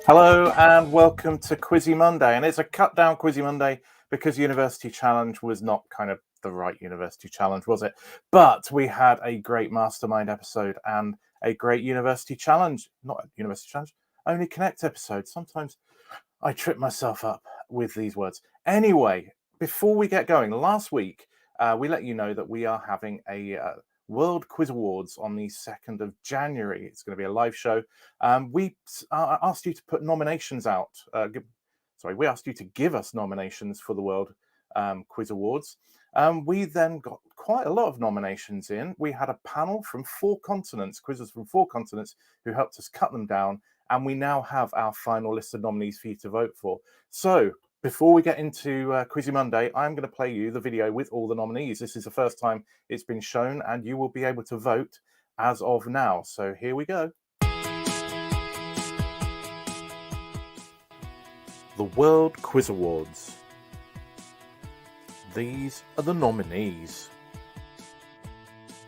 Hello and welcome to QUIZZY Monday, and it's a cut down QUIZZY Monday because University Challenge was not kind of the right University Challenge, was it? But we had a great Mastermind episode and a great University Challenge, not a University Challenge, Only Connect episode. Sometimes I trip myself up with these words. Anyway, before we get going, last week we let you know that we are having a World Quiz Awards on the 2nd of January. It's going to be a live show. We asked you to put nominations out. We asked you to give us nominations for the World Quiz Awards. We then got quite a lot of nominations in. We had a panel from 4 continents, quizzes from 4 continents, who helped us cut them down. And we now have our final list of nominees for you to vote for. So before we get into QUIZZY Monday, I'm going to play you the video with all the nominees. This is the first time it's been shown, and you will be able to vote as of now. So here we go. The World Quiz Awards. These are the nominees.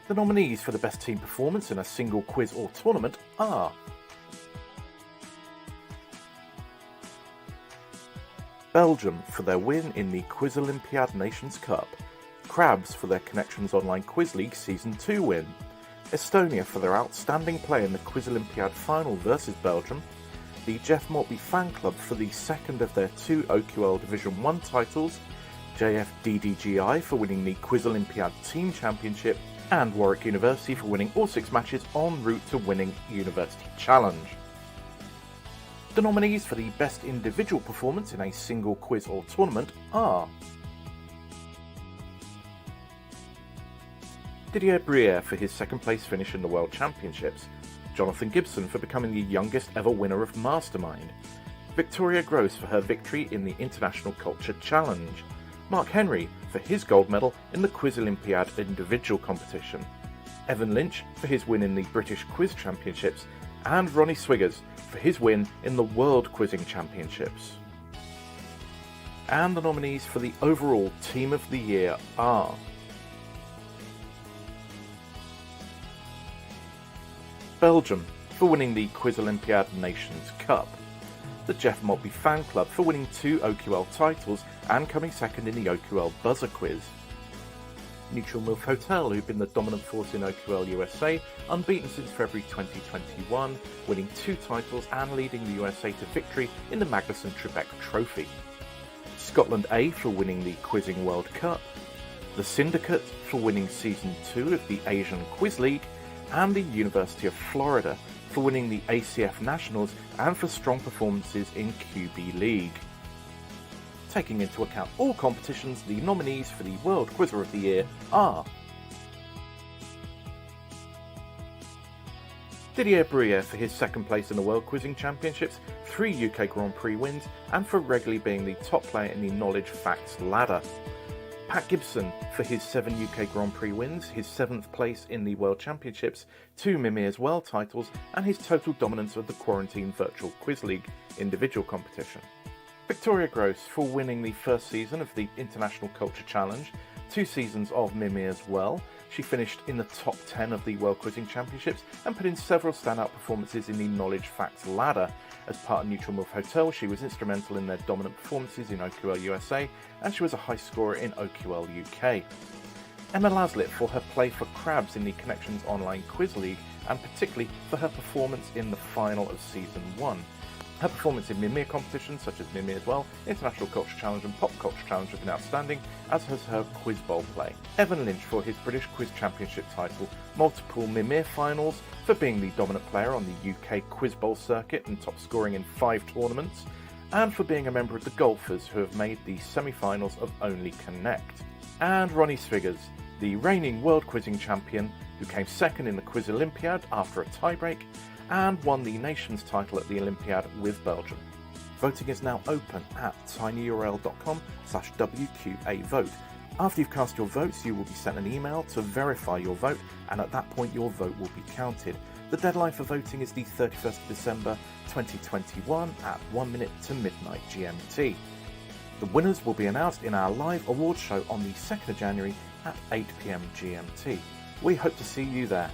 The nominees for the best team performance in a single quiz or tournament are Belgium for their win in the Quiz Olympiad Nations Cup, Crabs for their Connections Online Quiz League Season 2 win, Estonia for their outstanding play in the Quiz Olympiad final versus Belgium, the Jeff Maltby Fan Club for the second of their 2 OQL Division 1 titles, JFDDGI for winning the Quiz Olympiad Team Championship, and Warwick University for winning all 6 matches en route to winning University Challenge. The nominees for the best individual performance in a single quiz or tournament are Didier Briere for his second place finish in the World Championships, Jonathan Gibson for becoming the youngest ever winner of Mastermind, Victoria Gross for her victory in the International Culture Challenge, Mark Henry for his gold medal in the Quiz Olympiad individual competition, Evan Lynch for his win in the British Quiz Championships, and Ronnie Swiggers for his win in the World Quizzing Championships. And the nominees for the overall Team of the Year are Belgium for winning the Quiz Olympiad Nations Cup, the Jeff Maltby Fan Club for winning 2 OQL titles and coming second in the OQL Buzzer Quiz, Neutral Milk Hotel, who've been the dominant force in OQL USA, unbeaten since February 2021, winning 2 titles and leading the USA to victory in the Magnuson Trebek Trophy. Scotland A for winning the Quizzing World Cup, the Syndicate for winning Season 2 of the Asian Quiz League, and the University of Florida for winning the ACF Nationals and for strong performances in QB League. Taking into account all competitions, the nominees for the World Quizzer of the Year are Didier Briere for his second place in the World Quizzing Championships, 3 UK Grand Prix wins, and for regularly being the top player in the Knowledge Facts ladder. Pat Gibson for his 7 UK Grand Prix wins, his 7th place in the World Championships, 2 Mimir's World titles, and his total dominance of the Quarantine Virtual Quiz League individual competition. Victoria Gross for winning the first season of the International Culture Challenge, 2 seasons of Mimi as well. She finished in the top 10 of the World Quizzing Championships and put in several standout performances in the Knowledge Facts ladder. As part of Neutral Milk Hotel, she was instrumental in their dominant performances in OQL USA, and she was a high scorer in OQL UK. Emma Laslett for her play for Crabs in the Connections Online Quiz League, and particularly for her performance in the final of Season 1. Her performance in Mimir competitions, such as Mimir as well, International Culture Challenge and Pop Culture Challenge have been outstanding, as has her Quiz Bowl play. Evan Lynch for his British Quiz Championship title, multiple Mimir finals, for being the dominant player on the UK Quiz Bowl circuit and top scoring in 5 tournaments, and for being a member of the golfers who have made the semi-finals of Only Connect. And Ronnie Sviggers, the reigning World Quizzing Champion, who came second in the Quiz Olympiad after a tiebreak, and won the nation's title at the Olympiad with Belgium. Voting is now open at tinyurl.com/WQAvote. After you've cast your votes, you will be sent an email to verify your vote, and at that point your vote will be counted. The deadline for voting is the 31st of December 2021 at 1 minute to midnight GMT. The winners will be announced in our live awards show on the 2nd of January at 8 PM GMT. We hope to see you there.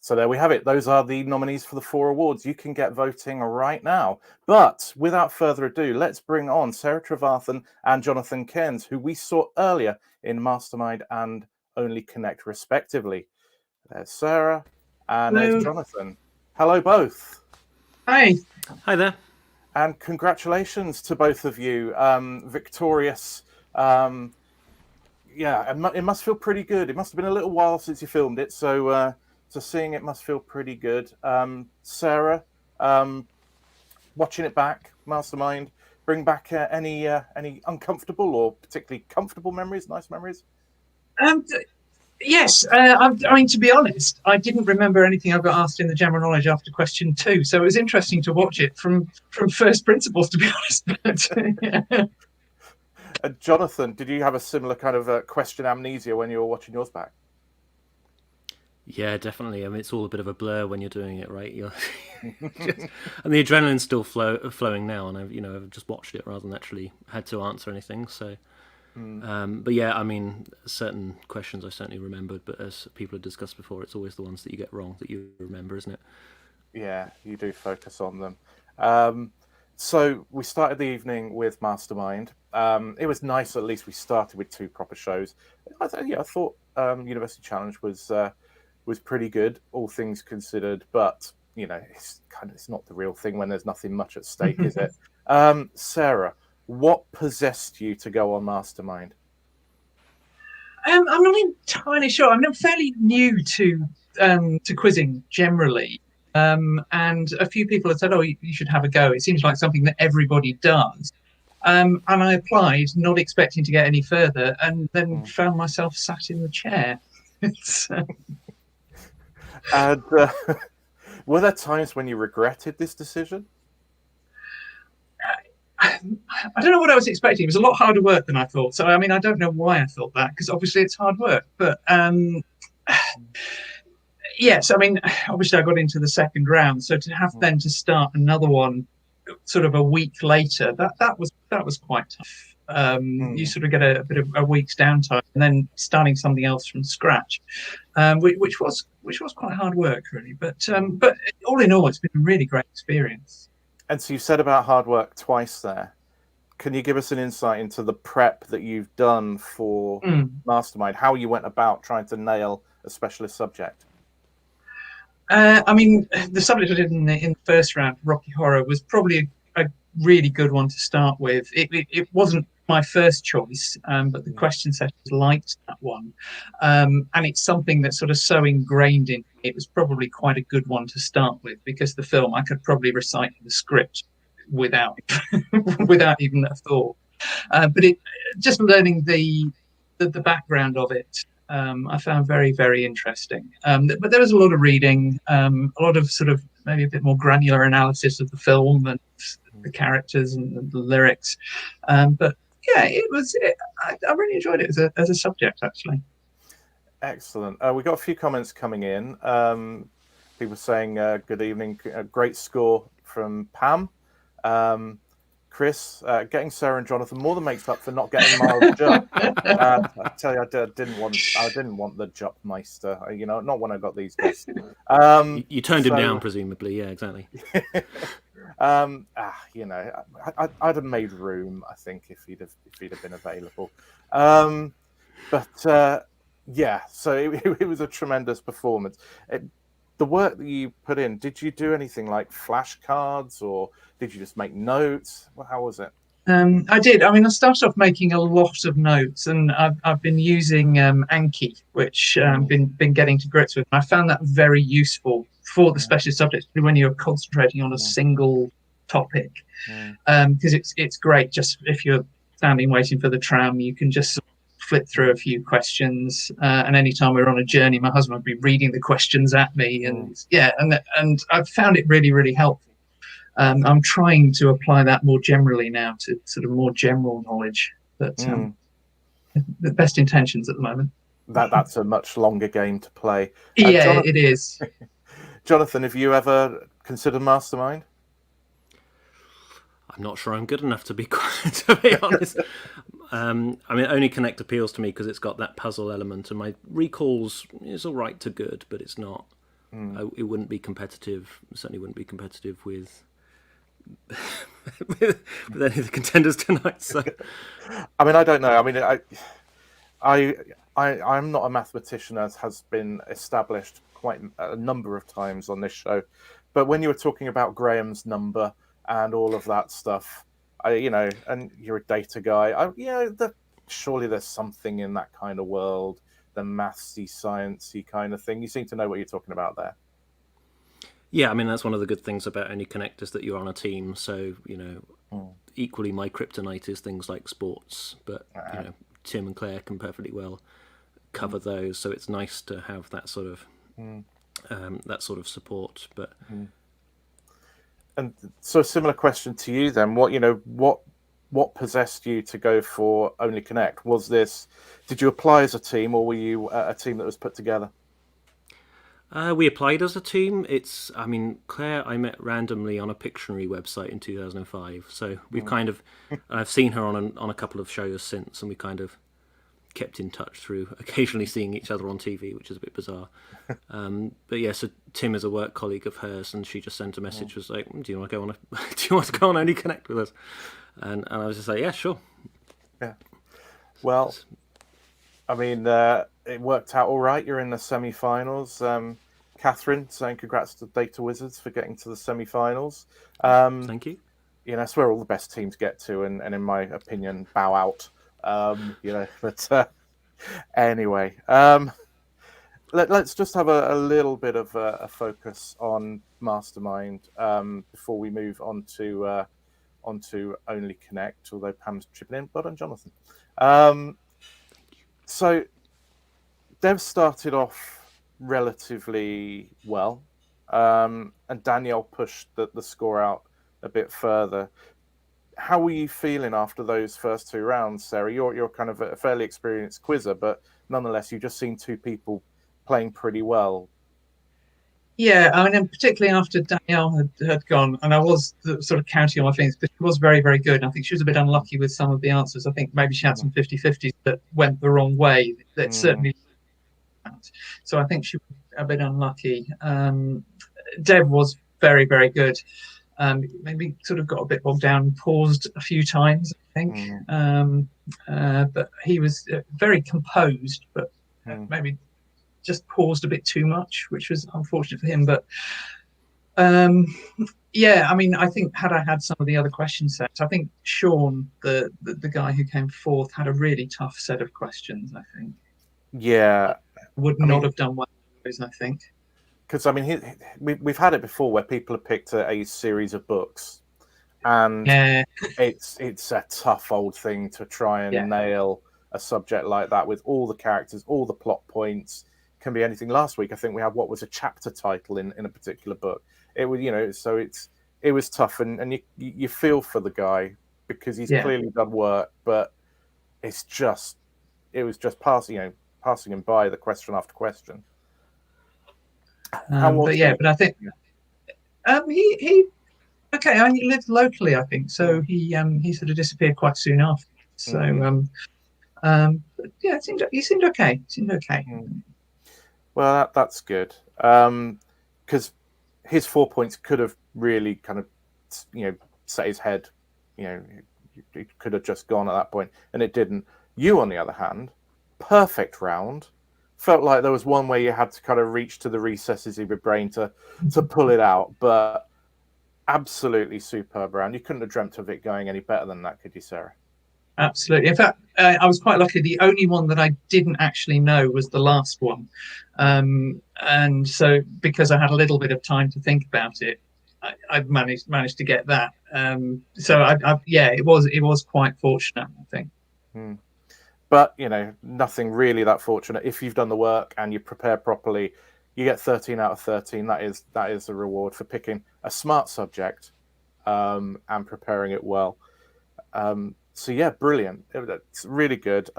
So there we have it. Those are the nominees for the 4 awards. You can get voting right now. But without further ado, let's bring on Sarah Trevarthen and Jonathan Cairns, who we saw earlier in Mastermind and Only Connect, respectively. There's Sarah and there's Jonathan. Hello, both. Hi. Hi there. And congratulations to both of you. Victorious. Yeah, it must feel pretty good. It must have been a little while since you filmed it, so seeing it must feel pretty good. Sarah, watching it back, Mastermind, bring back any uncomfortable or particularly comfortable memories, nice memories? Yes. I mean, to be honest, I didn't remember anything I got asked in the general knowledge after question 2, so it was interesting to watch it from first principles, to be honest. But, yeah. Jonathan, did you have a similar kind of question amnesia when you were watching yours back? Yeah, definitely. I mean, it's all a bit of a blur when you're doing it, right? You're and the adrenaline's still flowing now, and I've just watched it rather than actually had to answer anything. So, but yeah, I mean, certain questions I certainly remembered, but as people have discussed before, it's always the ones that you get wrong that you remember, isn't it? Yeah, you do focus on them. So we started the evening with Mastermind. It was nice, at least we started with 2 proper shows. I thought University Challenge was pretty good, all things considered, but it's not the real thing when there's nothing much at stake, is it? Sarah, what possessed you to go on Mastermind? I'm not entirely sure. I mean, I'm fairly new to quizzing generally, and a few people have said, "Oh, you should have a go." It seems like something that everybody does, and I applied, not expecting to get any further, and then found myself sat in the chair. And were there times when you regretted this decision? I don't know what I was expecting. It was a lot harder work than I thought. So, I mean, I don't know why I thought that, because obviously it's hard work. But yes, I mean, obviously I got into the second round. So to have then to start another one sort of a week later, that was quite tough. You sort of get a bit of a week's downtime and then starting something else from scratch, which was quite hard work, really. But all in all, it's been a really great experience. And so you said about hard work twice there. Can you give us an insight into the prep that you've done for Mastermind, how you went about trying to nail a specialist subject? I mean, the subject I did in the first round, Rocky Horror, was probably a really good one to start with. It wasn't my first choice, but the question setters liked that one, and it's something that's sort of so ingrained in me. It was probably quite a good one to start with, because the film I could probably recite the script without even a thought. But just learning the background of it, I found very, very interesting. But there was a lot of reading, a lot of sort of maybe a bit more granular analysis of the film and the characters and the lyrics. But Yeah, it was. I really enjoyed it as a subject, actually. Excellent. We've got a few comments coming in. People saying good evening. Great score from Pam. Chris, getting Sarah and Jonathan more than makes up for not getting Miles Jupp. I tell you, I didn't want the Jupp Meister. You know, not when I got these guys. You turned him down, presumably. Yeah, exactly. You know, I'd have made room, I think, if he'd have been available. Yeah, so it was a tremendous performance. The work that you put in, did you do anything like flashcards, or did you just make notes? Well, how was it? I did. I mean, I started off making a lot of notes, and I've been using Anki, which been getting to grips with. I found that very useful for the specialist subjects when you're concentrating on a single topic, because it's great. Just if you're standing waiting for the tram, you can just flip through a few questions, and anytime we're on a journey, my husband would be reading the questions at me, and and I've found it really, really helpful. I'm trying to apply that more generally now to sort of more general knowledge. But the best intentions at the moment. That's a much longer game to play. Yeah, Jonathan, it is. Jonathan, have you ever considered Mastermind? I'm not sure I'm good enough to be honest. I mean, Only Connect appeals to me because it's got that puzzle element, and my recalls is all right to good, but it's not. It wouldn't be competitive. Certainly wouldn't be competitive with with any of the contenders tonight. So, I mean, I don't know. I mean, I'm not a mathematician, as has been established quite a number of times on this show. But when you were talking about Graham's number and all of that stuff, and you're a data guy, surely there's something in that kind of world, the mathsy, sciencey kind of thing. You seem to know what you're talking about there. Yeah, I mean, that's one of the good things about Only Connect is that you're on a team. So, equally my kryptonite is things like sports, but, Tim and Claire can perfectly well cover those. So it's nice to have that sort of support. But and so a similar question to you then. What possessed you to go for Only Connect? Did you apply as a team, or were you a team that was put together? We applied as a team. Claire I met randomly on a Pictionary website in 2005. So we've I've seen her on a couple of shows since, and we kind of kept in touch through occasionally seeing each other on TV, which is a bit bizarre. But yeah, so Tim is a work colleague of hers, and she just sent a message, was like, "Do you want to go on Only Connect with us?" And I was just like, "Yeah, sure." Yeah. Well, I mean, it worked out all right. You're in the semi-finals. Catherine saying congrats to Data Wizards for getting to the semi-finals. Thank you. That's where all the best teams get to, and in my opinion, bow out. But anyway, let's just have a little bit of a focus on Mastermind before we move on to Only Connect. Although Pam's chipping in, but on Jonathan. So Dev started off relatively well, and Danielle pushed the score out a bit further. How were you feeling after those first two rounds, Sarah? You're kind of a fairly experienced quizzer, but nonetheless, you've just seen two people playing pretty well. Yeah, I mean, and particularly after Danielle had gone, and I was sort of counting on my fingers, because she was very, very good. I think she was a bit unlucky with some of the answers. I think maybe she had some 50-50s that went the wrong way. That certainly. So I think she was a bit unlucky. Deb was very, very good. Maybe sort of got a bit bogged down, paused a few times, I think. But he was very composed, but maybe just paused a bit too much, which was unfortunate for him. But yeah, I mean, I think had I had some of the other question sets, I think Sean, the guy who came fourth, had a really tough set of questions, I think. Yeah. Would not have done well with those, I think. Because, I mean, we've had it before where people have picked a series of books, and it's a tough old thing to try and nail a subject like that with all the characters, all the plot points. Can be anything. Last week, I think we had what was a chapter title in a particular book. It was, so it was tough, and you feel for the guy because he's clearly done work, but it was just passing him by the question after question. But I think he okay. I mean, he lived locally, I think, so he sort of disappeared quite soon after. So but yeah, he seemed okay. Well, that's good, because his 4 points could have really kind of set his head. He could have just gone at that point, and it didn't. You, on the other hand, perfect round. Felt like there was one where you had to kind of reach to the recesses of your brain to pull it out, but absolutely superb round. You couldn't have dreamt of it going any better than that, could you, Sarah? Absolutely. In fact, I was quite lucky. The only one that I didn't actually know was the last one, and so because I had a little bit of time to think about it, I managed to get that. So it was quite fortunate, I think. But nothing really that fortunate. If you've done the work and you prepare properly, you get 13 out of 13. That is a reward for picking a smart subject and preparing it well. So yeah, brilliant. It's really good.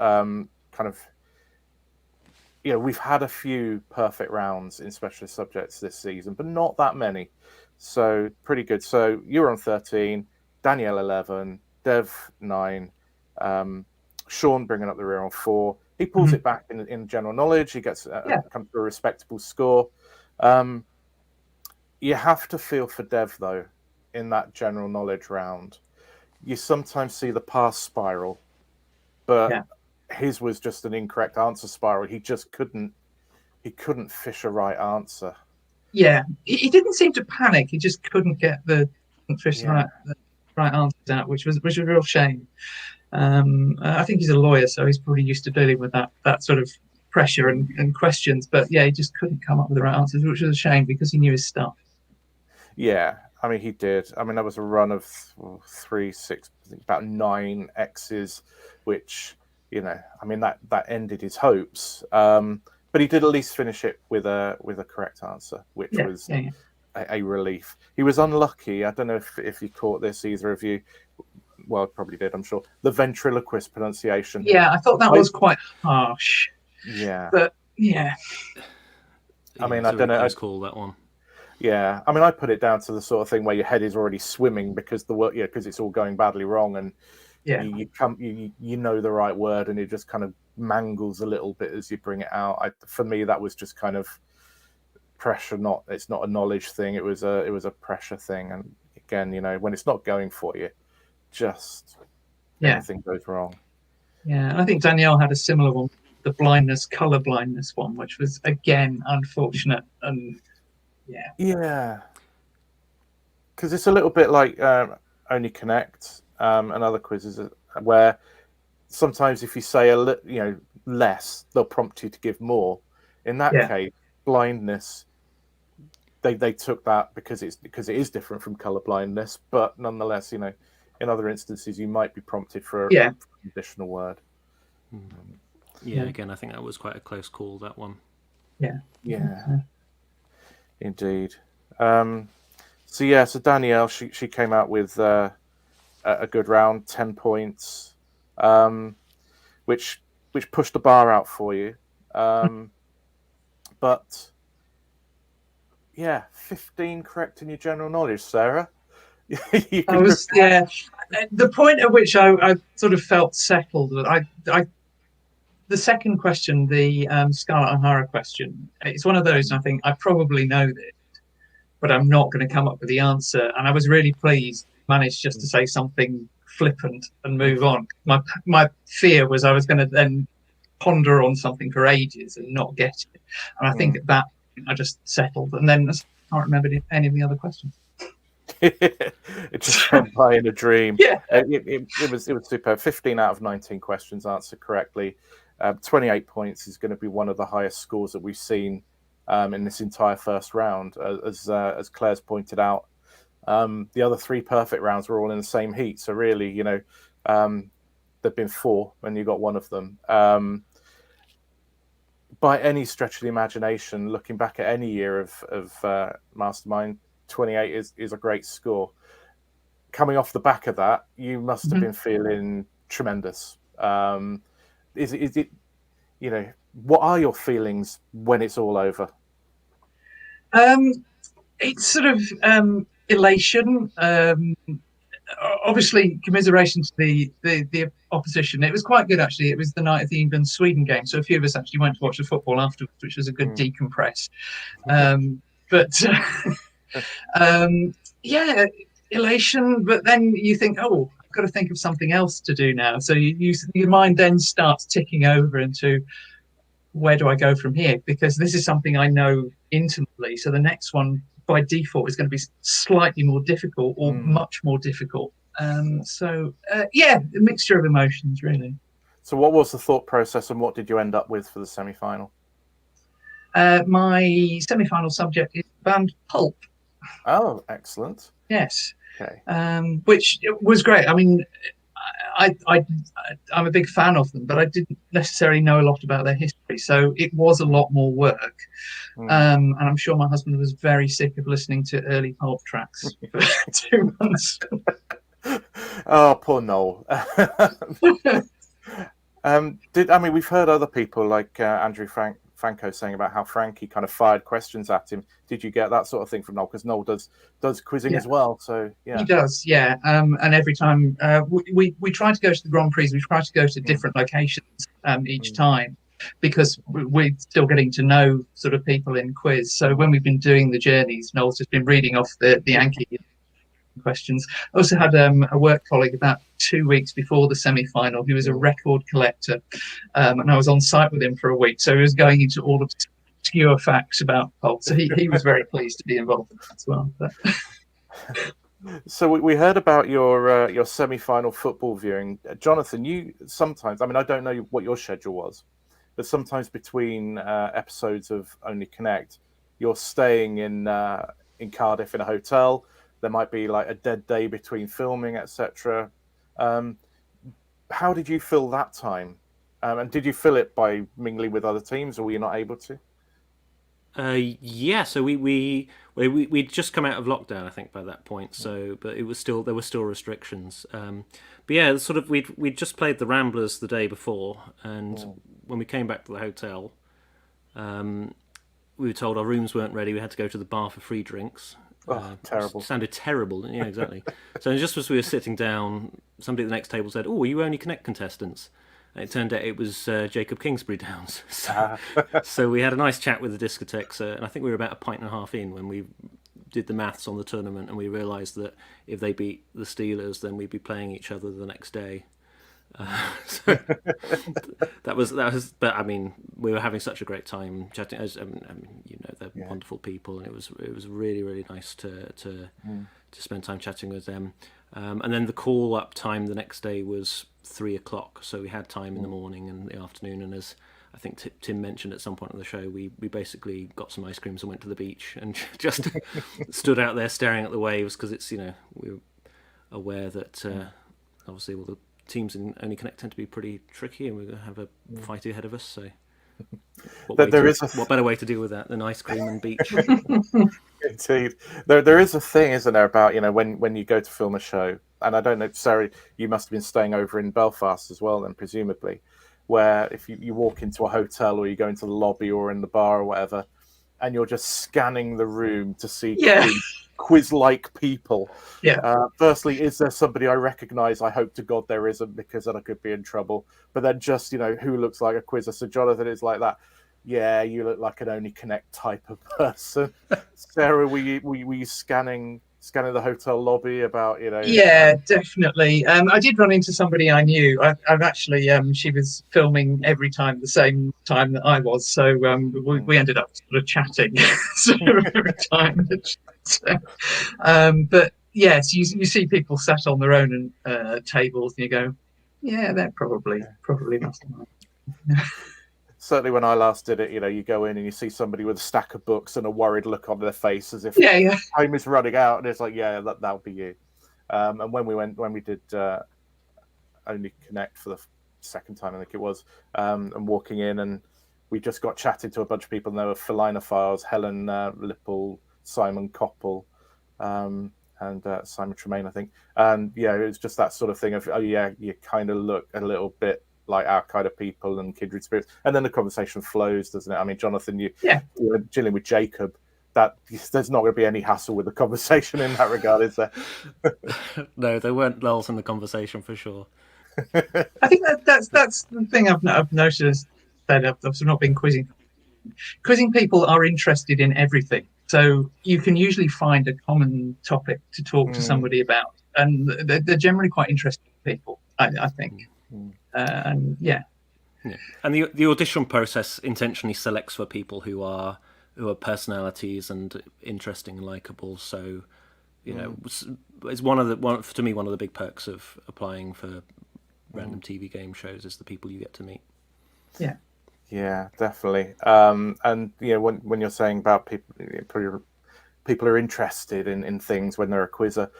We've had a few perfect rounds in specialist subjects this season, but not that many. So pretty good. So you're on 13, Danielle 11, Dev 9, Sean bringing up the rear on 4. He pulls it back in general knowledge. He gets comes to a respectable score. You have to feel for Dev though in that general knowledge round. You sometimes see the pass spiral, but his was just an incorrect answer spiral. He just couldn't fish a right answer. Yeah, he didn't seem to panic. He just couldn't get the right answers out, which was a real shame. I think he's a lawyer, so he's probably used to dealing with that sort of pressure and questions. But yeah, he just couldn't come up with the right answers, which was a shame because he knew his stuff. Yeah, I mean, he did. I mean, there was a run of 3, 6, I think about 9 X's, which, I mean, that ended his hopes. But he did at least finish it with a correct answer, which was a relief. He was unlucky. I don't know if you caught this, either of you. Well, probably did, I'm sure. The ventriloquist pronunciation. Yeah, I thought that was quite harsh. Yeah. But yeah. I mean, I don't know. Close call, that one. Yeah, I mean, I put it down to the sort of thing where your head is already swimming because because it's all going badly wrong, and you know the right word, and it just kind of mangles a little bit as you bring it out. For me, that was just kind of pressure. It's not a knowledge thing. It was a pressure thing, and again, when it's not going for you, just everything goes wrong. Yeah, and I think Danielle had a similar one, the color blindness one, which was again unfortunate and. Yeah, because it's a little bit like Only Connect and other quizzes where sometimes if you say less, they'll prompt you to give more. In that case, blindness, they took that because it is different from color blindness, but nonetheless, in other instances you might be prompted for an additional word. Yeah, again, I think that was quite a close call, that one. Yeah. Indeed. So Danielle, she came out with a good round, 10 points, which pushed the bar out for you. But 15 correct in your general knowledge, Sarah. The point at which I sort of felt settled. The second question, the Scarlett O'Hara question, it's one of those. I think I probably know this, but I'm not going to come up with the answer. And I was really pleased, managed just to say something flippant and move on. My fear was I was going to then ponder on something for ages and not get it. And I think at that point I just settled, and then I can't remember any of the other questions. It just went by in a dream. Yeah, it was superb. 15 out of 19 questions answered correctly. 28 points is going to be one of the highest scores that we've seen in this entire first round, as Claire's pointed out. The other 3 perfect rounds were all in the same heat, so really, there've been 4 and you got one of them. By any stretch of the imagination, looking back at any year of Mastermind, 28 is a great score. coming off the back of that, you must have been feeling tremendous. Is it, you know, what are your feelings when it's all over? It's sort of elation. Obviously, commiseration to the opposition. It was quite good, actually. It was the night of the England-Sweden game, so a few of us actually went to watch the football afterwards, which was a good decompress. Yeah, elation. But then you think, oh, I've got to think of something else to do now. So your mind then starts ticking over into, where do I go from here? Because this is something I know intimately. So the next one, by default, is going to be slightly more difficult or much more difficult. Yeah, a mixture of emotions, really. So what was the thought process, and what did you end up with for the semi-final? My semi-final subject is the band Pulp. Oh, excellent. Yes. Okay. Which was great. I mean, I'm a big fan of them, but I didn't necessarily know a lot about their history, so it was a lot more work. And I'm sure my husband was very sick of listening to early Pulp tracks for 2 months. Oh, poor Noel. We've heard other people like Andrew Franco saying about how Frankie kind of fired questions at him. Did you get that sort of thing from Noel? Because Noel does quizzing as well. So yeah, he does. Yeah, and every time we try to go to the Grand Prix, we try to go to different locations each time, because we're still getting to know sort of people in quiz. So when we've been doing the journeys, Noel's just been reading off the Yankee questions. I also had a work colleague about 2 weeks before the semi-final who was a record collector, and I was on site with him for a week, so he was going into all of the obscure facts about Pulp, so he was very pleased to be involved in that as well. So we heard about your semi-final football viewing, Jonathan. You sometimes, I mean, I don't know what your schedule was, but sometimes between episodes of Only Connect, you're staying in Cardiff in a hotel. There might be like a dead day between filming, etc. How did you fill that time? And did you fill it by mingling with other teams, or were you not able to? Yeah, so we'd just come out of lockdown, I think, by that point. So, but there were still restrictions. But yeah, sort of we'd just played the Ramblers the day before, and when we came back to the hotel, we were told our rooms weren't ready. We had to go to the bar for free drinks. Terrible. Sounded terrible. Yeah, exactly. So just as we were sitting down, somebody at the next table said, "Oh, are you Only Connect contestants?" And it turned out it was Jacob Kingsbury Downs. So we had a nice chat with the discotheques, and I think we were about a pint and a half in when we did the maths on the tournament, and we realised that if they beat the Steelers, then we'd be playing each other the next day. So that was. But I mean, we were having such a great time chatting. They're wonderful people, and it was really, really nice to spend time chatting with them. And then the call up time the next day was 3:00, so we had time in the morning and the afternoon. And as I think Tim mentioned at some point on the show, we basically got some ice creams and went to the beach and just stood out there staring at the waves, because it's, we were aware that obviously all the teams in Only Connect tend to be pretty tricky, and we're going to have a fight ahead of us. So, what better way to deal with that than ice cream and beach? Indeed, there is a thing, isn't there, about when you go to film a show, and I don't know, Sarah, you must have been staying over in Belfast as well, then presumably, where if you walk into a hotel or you go into the lobby or in the bar or whatever, and you're just scanning the room to see quiz-like people. Yeah. Firstly, is there somebody I recognise? I hope to God there isn't, because then I could be in trouble. But then just, who looks like a quizzer? So Jonathan is like that. Yeah, you look like an Only Connect type of person. Sarah, were you scanning the hotel lobby about, Yeah, definitely. I did run into somebody I knew. I've actually, she was filming every time the same time that I was, so we ended up sort of chatting every time. But yes, you see people sat on their own tables, and you go, yeah, they're probably nothing. Certainly when I last did it, you go in and you see somebody with a stack of books and a worried look on their face as if time is running out, and it's like, yeah, that'll be you. And when we did Only Connect for the second time, I think it was, and walking in, and we just got chatting to a bunch of people, and there were Felina Files, Helen Lipple, Simon Koppel, and Simon Tremaine, I think. And yeah, it's just that sort of thing of, oh yeah, you kind of look a little bit like our kind of people and kindred spirits, and then the conversation flows, doesn't it? I mean, Jonathan, you're dealing with Jacob. That there's not going to be any hassle with the conversation in that regard, is there? No, there weren't lulls in the conversation for sure. I think that's the thing I've noticed, that I've not been quizzing. Quizzing people are interested in everything, so you can usually find a common topic to talk to somebody about, and they're generally quite interesting people, I think. And and the audition process intentionally selects for people who are personalities and interesting and likable. So, you know, it's one of the big perks of applying for random TV game shows is the people you get to meet. Yeah, definitely. And you know, when you're saying about people are interested in things when they're a quizzer,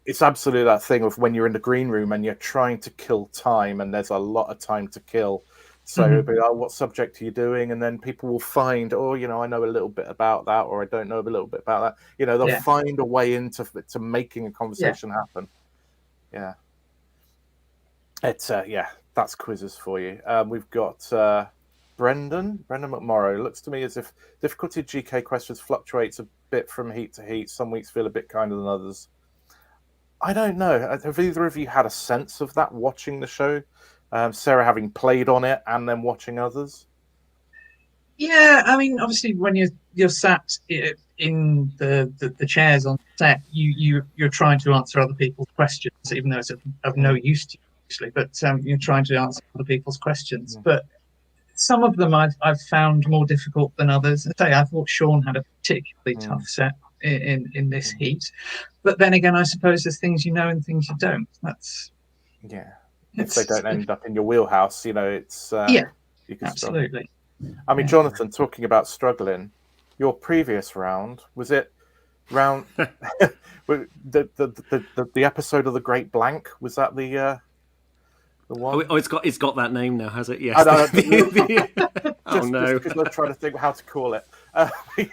it's absolutely that thing of when you're in the green room and you're trying to kill time, and there's a lot of time to kill. So it'll be, oh, what subject are you doing? And then people will find, oh, you know, I know a little bit about that, or I don't know a little bit about that. You know, they'll find a way into making a conversation happen. Yeah. It's that's quizzes for you. We've got Brendan McMorrow. Looks to me as if difficulty of GK questions fluctuates a bit from heat to heat. Some weeks feel a bit kinder than others. I don't know. Have either of you had a sense of that watching the show? Sarah, having played on it and then watching others? Yeah, I mean, obviously, when you're sat in the chairs on set, you're trying to answer other people's questions, even though it's of no use to you, obviously. But you're trying to answer other people's questions. But some of them I've found more difficult than others. I thought Sean had a particularly tough set in this heat. But then again, I suppose there's things you know and things you don't. That's if they don't end up in your wheelhouse, you know, it's you can absolutely. I mean, Jonathan, talking about struggling, your previous round, was it round the episode of The Great Blank? Was that the one? Oh, it's got that name now, has it? Yes. Oh no! Because I'm trying to think how to call it.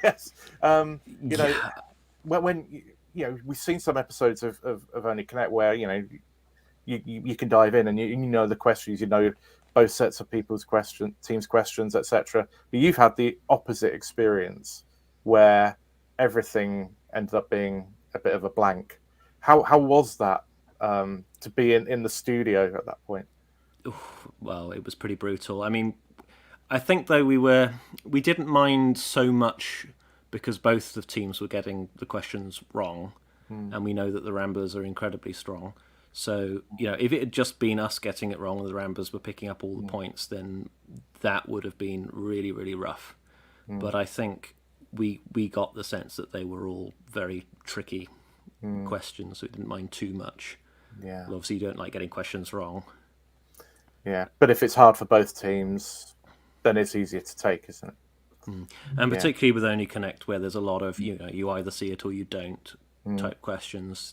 Yes. You know, when you know, we've seen some episodes of Only Connect where, you know, you can dive in and you know the questions, you know both sets of people's teams' questions, etc. But you've had the opposite experience where everything ended up being a bit of a blank. How was that to be in the studio at that point? Well, it was pretty brutal. I mean, I think though we didn't mind so much because both the teams were getting the questions wrong, and we know that the Ramblers are incredibly strong. So, you know, if it had just been us getting it wrong and the Ramblers were picking up all the points, then that would have been really, really rough. But I think we got the sense that they were all very tricky questions, so we didn't mind too much. Yeah. Well, obviously, you don't like getting questions wrong. Yeah, but if it's hard for both teams, then it's easier to take, isn't it? And particularly with Only Connect, where there's a lot of, you know, you either see it or you don't type questions.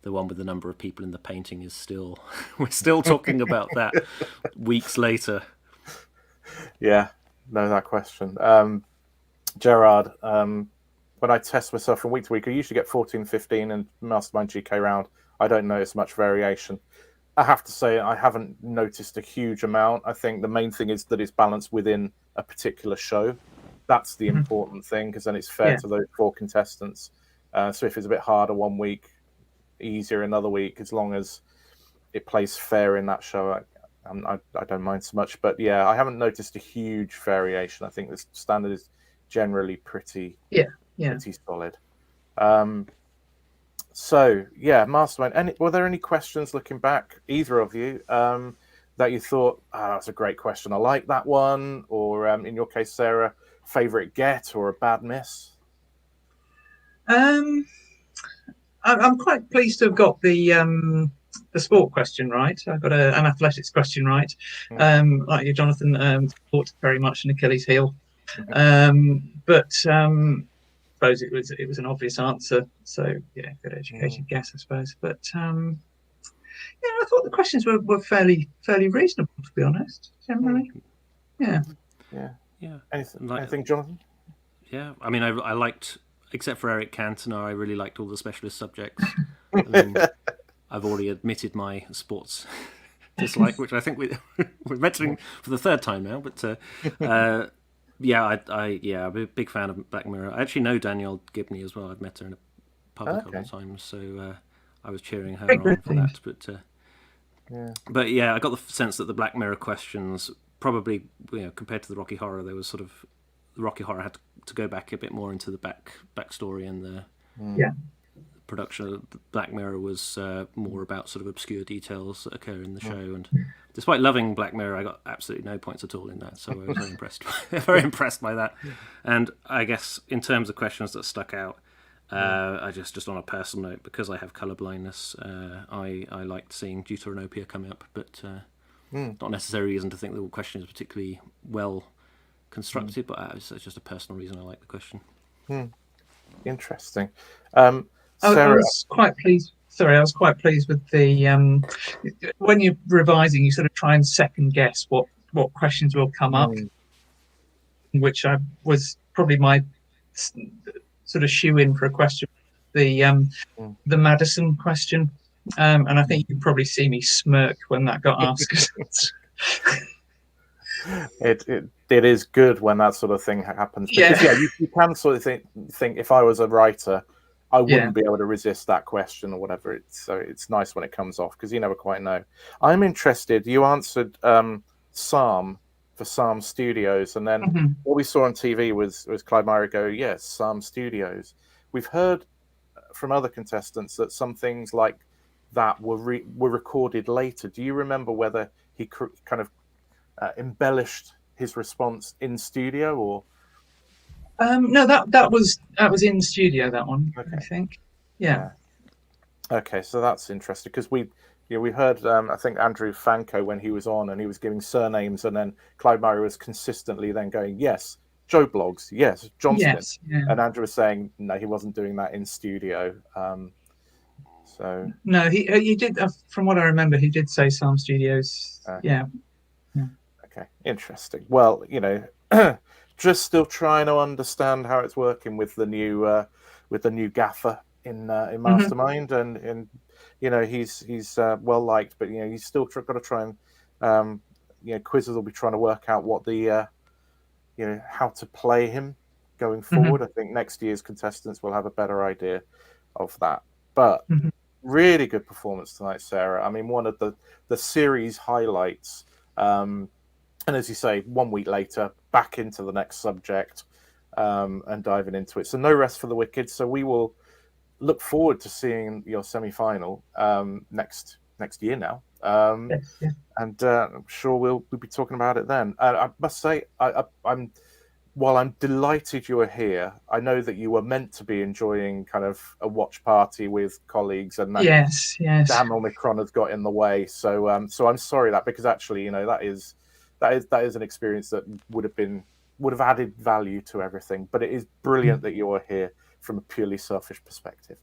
The one with the number of people in the painting is still we're still talking about that weeks later. Yeah, no, that question. Gerard, when I test myself from week to week, I usually get 14, 15 and Mastermind GK round. I don't notice much variation. I have to say I haven't noticed a huge amount. I think the main thing is that it's balanced within a particular show. That's the important thing, because then it's fair to those 4 contestants. So if it's a bit harder one week, easier another week, as long as it plays fair in that show, I don't mind so much. But yeah, I haven't noticed a huge variation. I think the standard is generally pretty solid. So yeah, Mastermind. Were there any questions looking back, either of you, that you thought, that's a great question, I like that one, or in your case, Sarah, favorite get or a bad miss? I'm quite pleased to have got the sport question right. I got an athletics question right. Like you, Jonathan, sport very much an Achilles heel. But I suppose it was an obvious answer. So yeah, good educated guess, I suppose. But I thought the questions were fairly reasonable, to be honest. Generally, yeah. Anything, Jonathan? Yeah, I mean, I liked except for Eric Cantona, I really liked all the specialist subjects. I mean, I've already admitted my sports dislike, which I think we're mentioning for the third time now. But yeah, I'm a big fan of Black Mirror. I actually know Danielle Gibney as well. I've met her in a pub a couple of times, so I was cheering her on for that. But yeah, I got the sense that the Black Mirror questions probably, compared to the Rocky Horror, there was sort of the Rocky Horror had to go back a bit more into the backstory and the production. Black Mirror was more about sort of obscure details that occur in the show. And despite loving Black Mirror, I got absolutely no points at all in that, so I was very impressed, very impressed by that. And I guess in terms of questions that stuck out, I just on a personal note, because I have colour blindness, I liked seeing Deuteranopia come up, but not necessarily reason to think the question is particularly well constructed, but it's just a personal reason I like the question. Interesting. I Sarah, was quite pleased. Sorry, I was quite pleased with the when you're revising, you sort of try and second guess what questions will come up, which I was probably my sort of shoe in for a question, the Madison question, and I think you can probably see me smirk when that got asked. It is good when that sort of thing happens, because you can sort of think if I was a writer, I wouldn't be able to resist that question or whatever. So it's nice when it comes off, because you never quite know. I'm interested. You answered Psalm for Psalm Studios, and then what we saw on TV was Clyde Myra go, yes, Psalm Studios. We've heard from other contestants that some things like that were recorded later. Do you remember whether he kind of embellished his response in studio, or no, that was in studio, that one. Okay. I think okay, so that's interesting, because we heard I think Andrew Fanco when he was on, and he was giving surnames, and then Clyde Murray was consistently then going, yes, Joe Bloggs, yes, John Smith, and Andrew was saying no, he wasn't doing that in studio. So no, he did, from what I remember, he did say Psalm Studios. Okay, interesting. Well, just still trying to understand how it's working with the new gaffer in Mastermind, and he's well liked, but he's still got to try and quizzes will be trying to work out what the how to play him going forward. I think next year's contestants will have a better idea of that. But really good performance tonight, Sarah. I mean, one of the series highlights. And as you say, 1 week later, back into the next subject and diving into it. So no rest for the wicked. So we will look forward to seeing your semi-final next year now. And I'm sure we'll be talking about it then. I must say, while I'm delighted you are here, I know that you were meant to be enjoying kind of a watch party with colleagues, and that damn Omicron has got in the way. So I'm sorry that, because actually, that is an experience that would have added value to everything. But it is brilliant that you are here from a purely selfish perspective.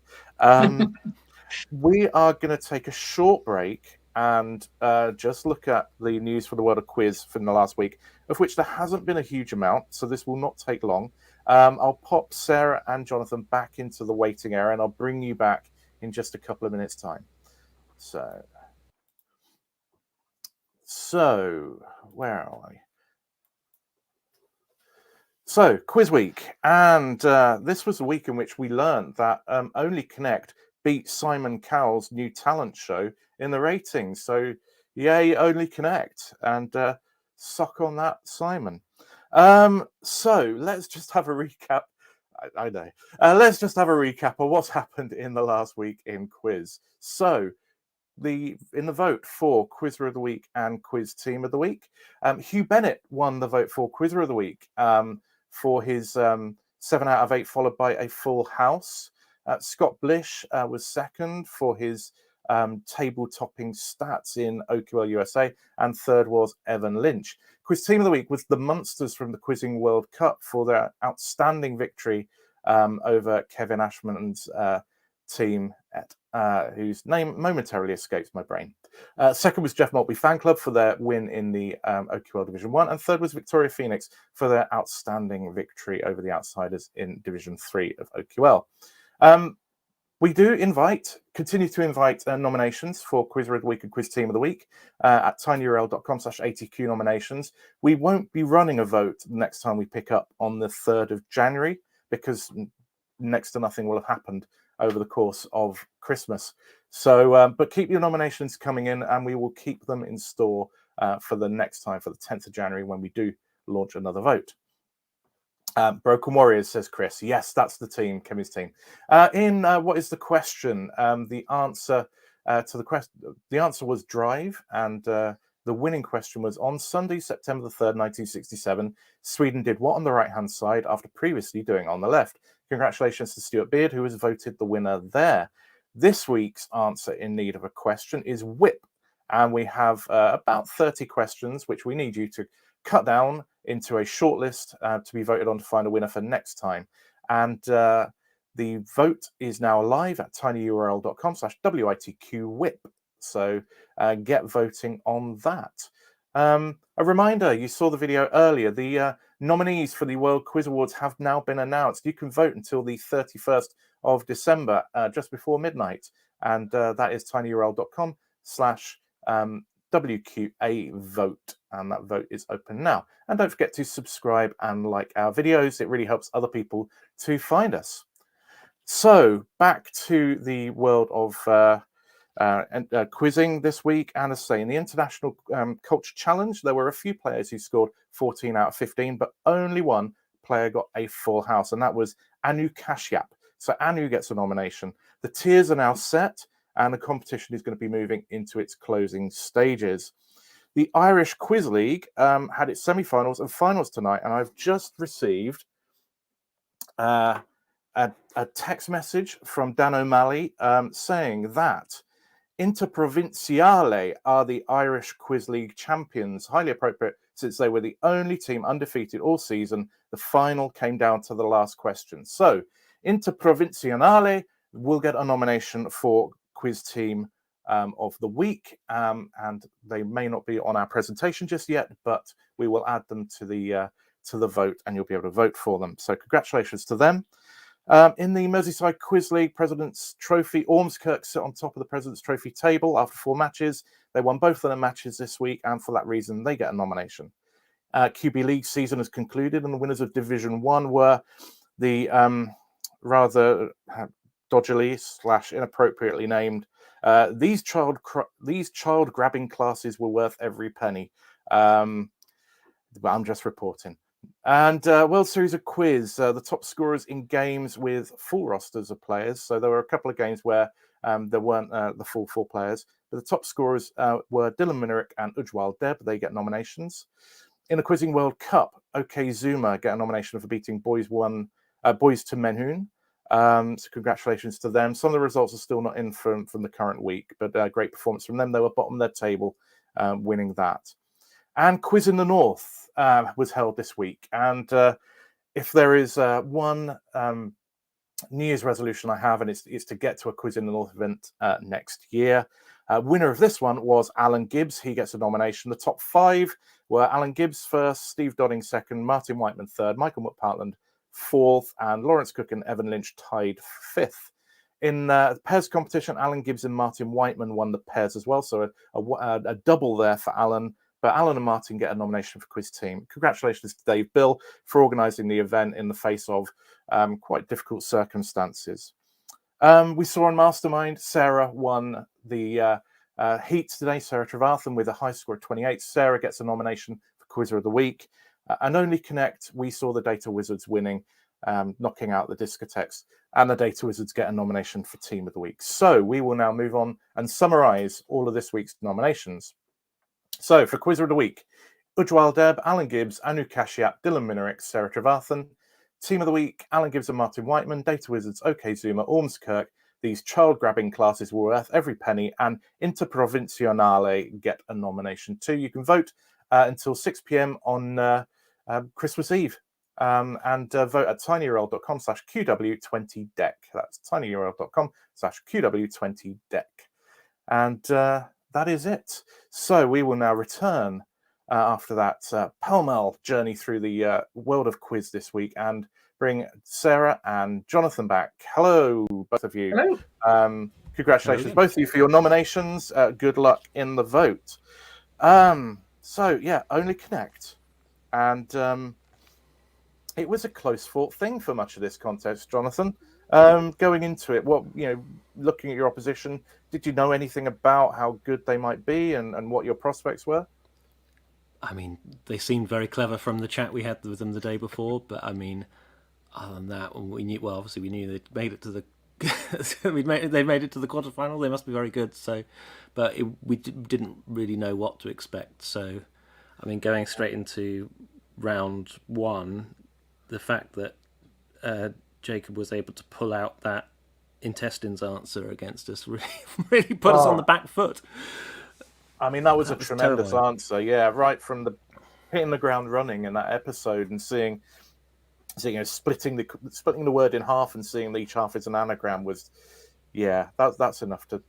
We are going to take a short break and just look at the news for the world of quiz from the last week, of which there hasn't been a huge amount, so this will not take long. I'll pop Sarah and Jonathan back into the waiting area, and I'll bring you back in just a couple of minutes' time. So where are we? So, Quiz Week, and this was a week in which we learned that Only Connect beat Simon Cowell's new talent show in the ratings. So, yay, Only Connect, and suck on that, Simon. So, let's just have a recap. I know. Let's just have a recap of what's happened in the last week in quiz. So, in the vote for Quizzer of the Week and Quiz Team of the Week, Hugh Bennett won the vote for Quizzer of the Week for his 7 out of 8, followed by a full house. Scott Blish was second for his table-topping stats in OQL USA, and third was Evan Lynch. Quiz Team of the Week was the Munsters from the Quizzing World Cup for their outstanding victory over Kevin Ashman's team at whose name momentarily escapes my brain. Second was Jeff Maltby Fan Club for their win in the OQL Division 1. And third was Victoria Phoenix for their outstanding victory over the Outsiders in Division 3 of OQL. We do continue to invite nominations for Quizzer of the Week and Quiz Team of the Week at tinyurl.com/ATQ nominations. We won't be running a vote next time we pick up on the 3rd of January because next to nothing will have happened over the course of Christmas. So, but keep your nominations coming in and we will keep them in store for the next time, for the 10th of January, when we do launch another vote. Broken Warriors, says Chris. Yes, that's the team, Kemi's team. What is the question? The answer the answer was Drive, and the winning question was: on Sunday, September the 3rd, 1967, Sweden did what on the right-hand side after previously doing on the left? Congratulations to Stuart Beard, who has voted the winner there. This week's answer in need of a question is whip, and we have about 30 questions, which we need you to cut down into a shortlist to be voted on to find a winner for next time. And the vote is now live at tinyurl.com/WITQWhip. So get voting on that. A reminder, you saw the video earlier. The nominees for the World Quiz Awards have now been announced. You can vote until the 31st of December, just before midnight. And that is tinyurl.com/WQA vote, and that vote is open now. And don't forget to subscribe and like our videos. It really helps other people to find us. So back to the world of quizzing this week. And as I say, in the International Culture Challenge, there were a few players who scored 14 out of 15, but only one player got a full house, and that was Anu Kashyap. So Anu gets a nomination. The tiers are now set, and the competition is going to be moving into its closing stages. The Irish Quiz League had its semi-finals and finals tonight, and I've just received a text message from Dan O'Malley saying that Interprovinciale are the Irish Quiz League champions. Highly appropriate, since they were the only team undefeated all season. The final came down to the last question. So Interprovinciale will get a nomination for Quiz Team of the Week, and they may not be on our presentation just yet, but we will add them to the vote, and you'll be able to vote for them. So congratulations to them. In the Merseyside Quiz League President's Trophy, Ormskirk sit on top of the President's Trophy table after 4 matches. They won both of their matches this week, and for that reason, they get a nomination. QB League season has concluded, and the winners of Division 1 were the rather dodgily / inappropriately named these child grabbing classes were worth every penny. But I'm just reporting. And World Series of Quiz, the top scorers in games with full rosters of players. So there were a couple of games where there weren't the full 4 players. But the top scorers were Dylan Minerick and Ujwal Deb. They get nominations. In the Quizzing World Cup, OK Zuma get a nomination for beating Boys to Menhoon. So congratulations to them. Some of the results are still not in from the current week, but great performance from them. They were bottom of their table, winning that. And Quiz in the North was held this week. And if there is one New Year's resolution I have, and it's to get to a Quiz in the North event next year. Winner of this one was Alan Gibbs. He gets a nomination. The top 5 were Alan Gibbs first, Steve Dodding second, Martin Whiteman third, Michael McPartland 4th, and Lawrence Cook and Evan Lynch tied 5th. In the pairs competition, Alan Gibbs and Martin Whiteman won the pairs as well, so a double there for Alan. But Alan and Martin get a nomination for Quiz Team. Congratulations to Dave Bill for organising the event in the face of quite difficult circumstances. We saw on Mastermind, Sarah won the heat today, Sarah Trevarthen, with a high score of 28. Sarah gets a nomination for Quizzer of the Week. And Only Connect, we saw the Data Wizards winning, knocking out the Discotheques, and the Data Wizards get a nomination for Team of the Week. So we will now move on and summarise all of this week's nominations. So for Quizzer of the Week, Ujwal Deb, Alan Gibbs, Anu Kashyap, Dylan Minerick, Sarah Trevarthen. Team of the Week, Alan Gibbs and Martin Whiteman, Data Wizards, OK Zuma, Ormskirk. These child-grabbing classes were worth every penny, and Interprovinciale get a nomination too. You can vote until 6 p.m. on Christmas Eve. and vote at tinyurl.com/QW20deck. That's tinyurl.com/QW20deck. And that is it. So we will now return after that pell-mell journey through the world of quiz this week and bring Sarah and Jonathan back. Hello, both of you. Hello. Congratulations, both of you, for your nominations. Good luck in the vote. So, yeah, Only Connect. And it was a close-fought thing for much of this contest, Jonathan. Going into it, looking at your opposition, did you know anything about how good they might be and what your prospects were? I mean, they seemed very clever from the chat we had with them the day before, but I mean, other than that, obviously we knew they'd made it to the they made it to the quarterfinal. They must be very good. So, but we didn't really know what to expect. So, I mean, going straight into round one, the fact that Jacob was able to pull out that intestines answer against us really put us on the back foot. I mean, that was a tremendous answer. Yeah, right from the hitting the ground running in that episode and seeing splitting the word in half and seeing that each half is an anagram was, that's enough to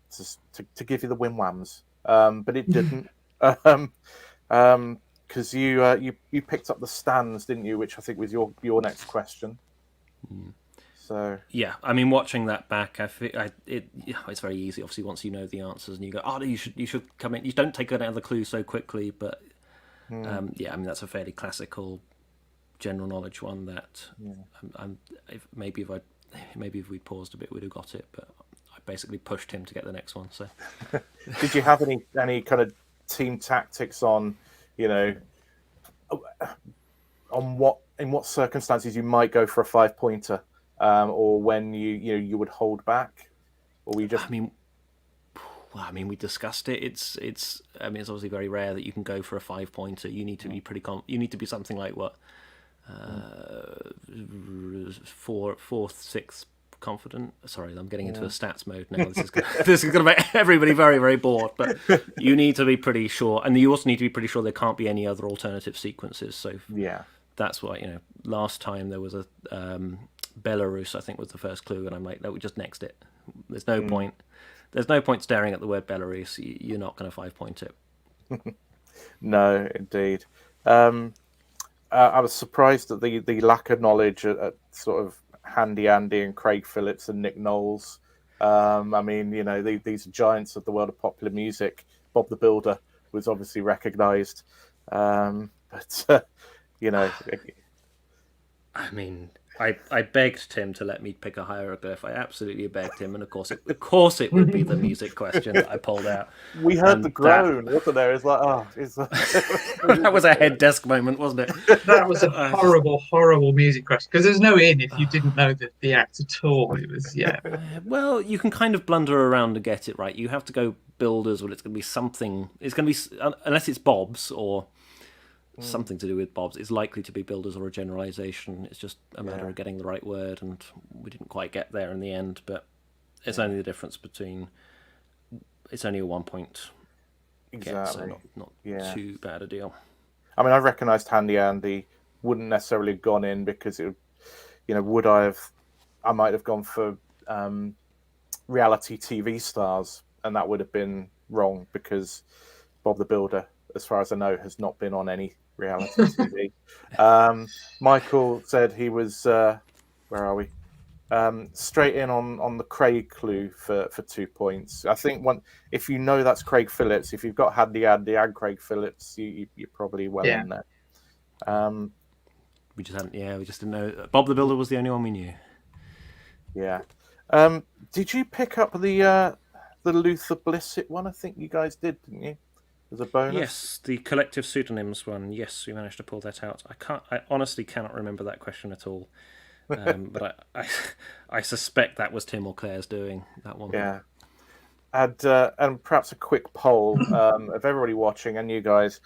give you the win whams. But it didn't, because you picked up the stands, didn't you? Which I think was your next question. So yeah, I mean, watching that back, it's very easy. Obviously, once you know the answers and you go, you should come in. You don't take another clue so quickly, but I mean, that's a fairly classical general knowledge one that maybe if we'd paused a bit, we'd have got it. But I basically pushed him to get the next one. So, did you have any kind of team tactics on, on in what circumstances you might go for a 5-pointer? Or when you would hold back, or we just? I mean, we discussed it. It's obviously very rare that you can go for a 5-pointer. You need to be you need to be something like what, 4th, 6th confident. Sorry, I'm getting into a stats mode now. This is going to make everybody very, very bored. But you need to be pretty sure, and you also need to be pretty sure there can't be any other alternative sequences. So that's why last time there was a. Belarus, I think, was the first clue, and I'm like, no, we just nexted it. There's no point. There's no point staring at the word Belarus. You're not going to 5-point it. No, indeed. I was surprised at the lack of knowledge at sort of Handy Andy and Craig Phillips and Nick Knowles. I mean, these giants of the world of popular music. Bob the Builder was obviously recognised, but I mean, I begged Tim to let me pick a hieroglyph. I absolutely begged him, and of course it would be the music question that I pulled out. We heard the groan, wasn't there? It's like, that was a head desk moment, wasn't it? That was a horrible music question, because there's no in if you didn't know the act at all. It was Well, you can kind of blunder around to get it right. You have to go builders, well, it's going to be something. It's going to be, unless it's Bob's or something to do with Bob's, it's likely to be builders or a generalization. It's just a matter of getting the right word, and we didn't quite get there in the end, but it's only the difference between, it's only a 1-point get, so not too bad a deal. I mean, I recognised Handy Andy, wouldn't necessarily have gone in because it would I might have gone for reality TV stars, and that would have been wrong because Bob the Builder, as far as I know, has not been on any reality TV. Michael said he was, where are we? Straight in on the Craig clue for 2 points. I think if you know that's Craig Phillips, if you've got Handy Andy and Craig Phillips, you're probably well in there. We just didn't know. Bob the Builder was the only one we knew. Yeah. Did you pick up the Luther Blissett one? I think you guys did, didn't you? As a bonus? Yes, the collective pseudonyms one. Yes, we managed to pull that out. I honestly cannot remember that question at all. But I suspect that was Tim or Claire's doing, that one. Yeah. And perhaps a quick poll of everybody watching and you guys.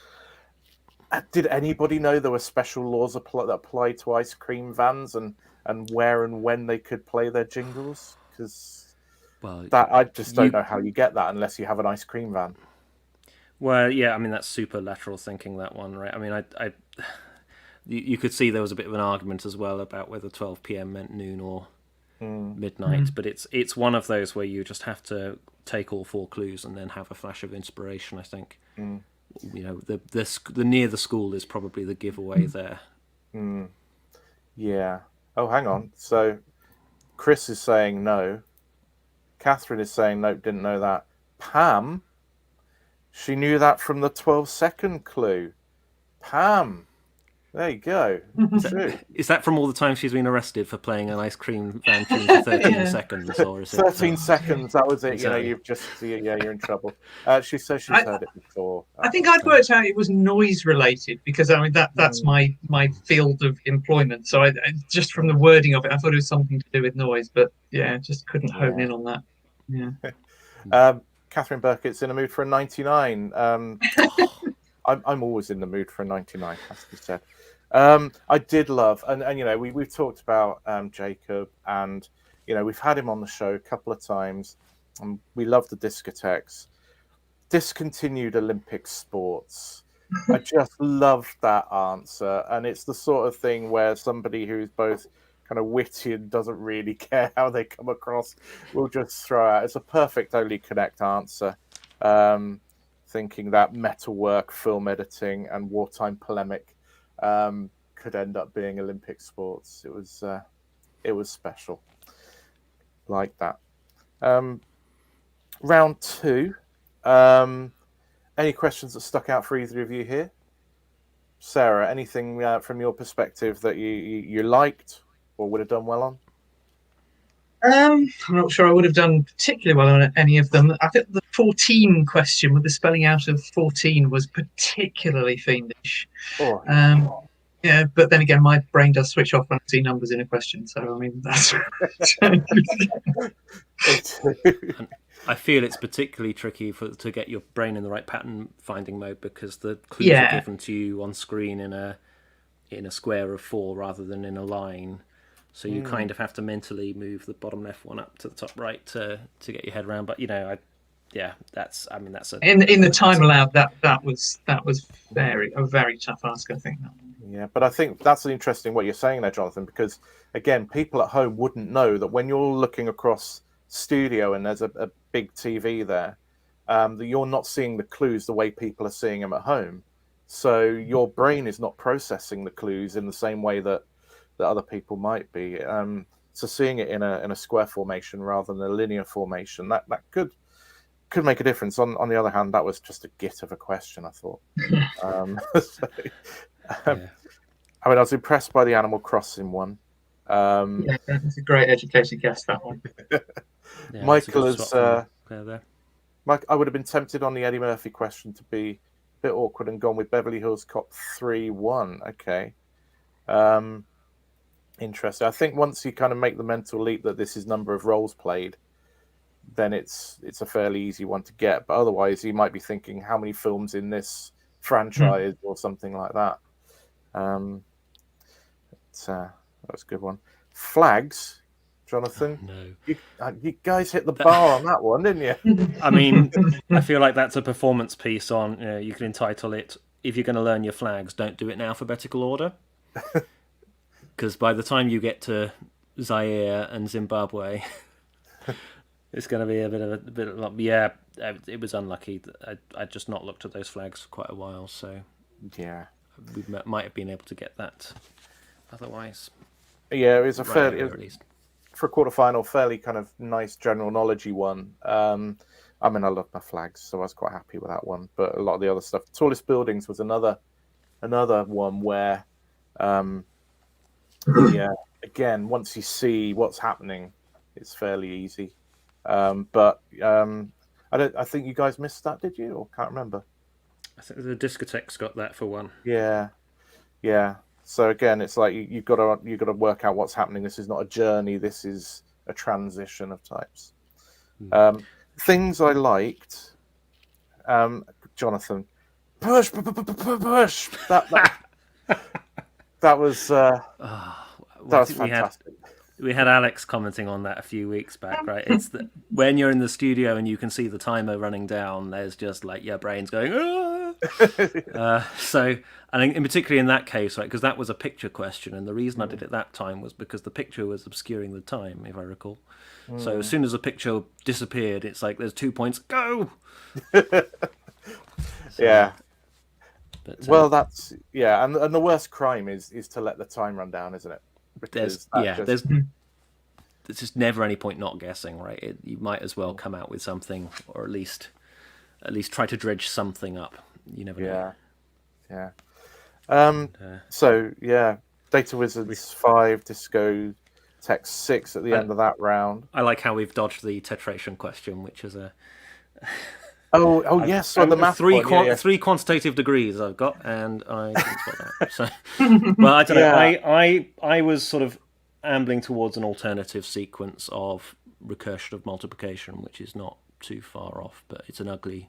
Did anybody know there were special laws that apply to ice cream vans and where and when they could play their jingles? Because I just don't know how you get that unless you have an ice cream van. Well, yeah, I mean, that's super lateral thinking, that one, right? I mean, you could see there was a bit of an argument as well about whether 12 p.m. meant noon or midnight. But it's one of those where you just have to take all 4 clues and then have a flash of inspiration. I think the near the school is probably the giveaway there. Yeah. Oh, hang on. So Chris is saying no. Catherine is saying nope, didn't know that. Pam, she knew that from the 12-second clue. Pam, there you go. Is that from all the time she's been arrested for playing an ice cream van tune for 13 seconds, or is it 13 seconds? That was it. Exactly. You've just you're in trouble. She says she's heard it before. I think I'd worked out it was noise related, because I mean that's my field of employment. So I just from the wording of it, I thought it was something to do with noise, but just couldn't hone in on that. Yeah. Catherine Burkett's in a mood for a 99. I'm always in the mood for a 99, has to be said. I did love, and we've talked about Jacob, and we've had him on the show a couple of times, and we love the discotheques. Discontinued Olympic sports. I just love that answer, and it's the sort of thing where somebody who's both kind of witty and doesn't really care how they come across will just throw out. It's a perfect Only Connect answer. Thinking that metalwork, film editing, and wartime polemic could end up being Olympic sports. It was special, like that. Round 2. Any questions that stuck out for either of you here? Sarah, anything from your perspective that you liked or would have done well on? I'm not sure I would have done particularly well on any of them. I think the 14 question with the spelling out of 14 was particularly fiendish. But then again, my brain does switch off when I see numbers in a question. So, I mean, that's... I feel it's particularly tricky to get your brain in the right pattern finding mode, because the clues are given to you on screen in a square of 4 rather than in a line. So you kind of have to mentally move the bottom left one up to the top right to get your head around. But that's in the time allowed. That was a very tough ask, I think. Yeah, but I think that's interesting what you're saying there, Jonathan, because again, people at home wouldn't know that when you're looking across studio and there's a big TV there, that you're not seeing the clues the way people are seeing them at home. So your brain is not processing the clues in the same way that other people might be. So seeing it in a square formation rather than a linear formation, that could make a difference. On the other hand, that was just a git of a question, I thought. I mean, I was impressed by the Animal Crossing one. It's a great educated guess, that one. Michael is Mike. I would have been tempted on the Eddie Murphy question to be a bit awkward and gone with Beverly Hills Cop 3-1. Okay. Interesting. I think once you kind of make the mental leap that this is number of roles played, then it's a fairly easy one to get. But otherwise, you might be thinking how many films in this franchise or something like that. That was a good one. Flags, Jonathan. No, you guys hit the bar on that one, didn't you? I mean, I feel like that's a performance piece on. You can entitle it, "If you're going to learn your flags, don't do it in alphabetical order." Because by the time you get to Zaire and Zimbabwe, it's going to be a bit of it was unlucky. I'd just not looked at those flags for quite a while, so we might have been able to get that otherwise. Yeah, it was a for a quarterfinal, fairly kind of nice general knowledge-y one. I mean, I love my flags, so I was quite happy with that one. But a lot of the other stuff, Tallest Buildings was another one where. Again, once you see what's happening, it's fairly easy. But I think you guys missed that, did you? Or can't remember. I think the discotheques got that for one. Yeah. So again, it's like you've got to work out what's happening. This is not a journey. This is a transition of types. Things I liked, Jonathan. Push. That was fantastic. We had Alex commenting on that a few weeks back, right? It's when you're in the studio and you can see the timer running down, there's just like your brain's going, ah! So, and in particularly in that case, right, because that was a picture question, and the reason I did it that time was because the picture was obscuring the time, if I recall. So as soon as the picture disappeared, it's like there's 2 points, go. Yeah. But, Well, that's and the worst crime is to let the time run down, isn't it? there's just never any point not guessing, right? You might as well come out with something, or at least try to dredge something up. You never know. So Data Wizards 5, Disco Tech 6 at the end of that round. I like how we've dodged the tetration question, which is a yes, so the math three point, three quantitative degrees I've got, and I didn't spot that. So, well, I don't know. I was sort of ambling towards an alternative sequence of recursion of multiplication, which is not too far off, but it's an ugly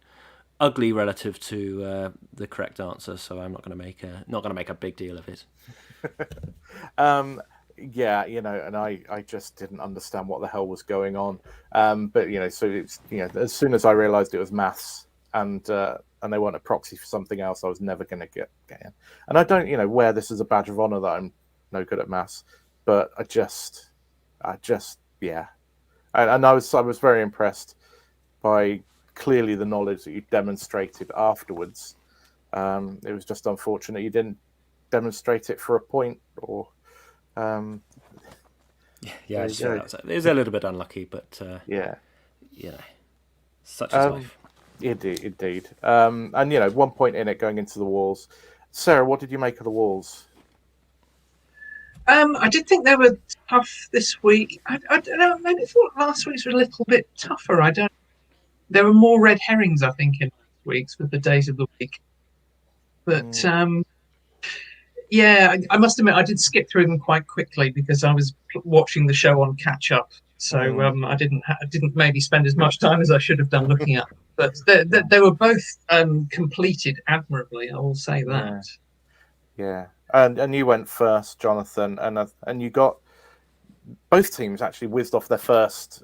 relative to the correct answer. So I'm not going to make a big deal of it. And I just didn't understand what the hell was going on. But so it's as soon as I realised it was maths and they want a proxy for something else, I was never going to get in. And I don't wear this as a badge of honour that I'm no good at maths, but I just and I was very impressed by clearly the knowledge that you demonstrated afterwards. It was just unfortunate you didn't demonstrate it for a point or. It was a little bit unlucky, but such is life. Indeed. And 1 point in it going into the walls. Sarah, what did you make of the walls? I did think they were tough this week. I don't know. Maybe thought last week's were a little bit tougher. There were more red herrings, I think, in last week's with the days of the week. But I must admit I did skip through them quite quickly because I was watching the show on catch up. So I didn't maybe spend as much time as I should have done looking at them. But they were both completed admirably. I will say that. Yeah. And you went first, Jonathan, and you got both teams actually whizzed off their first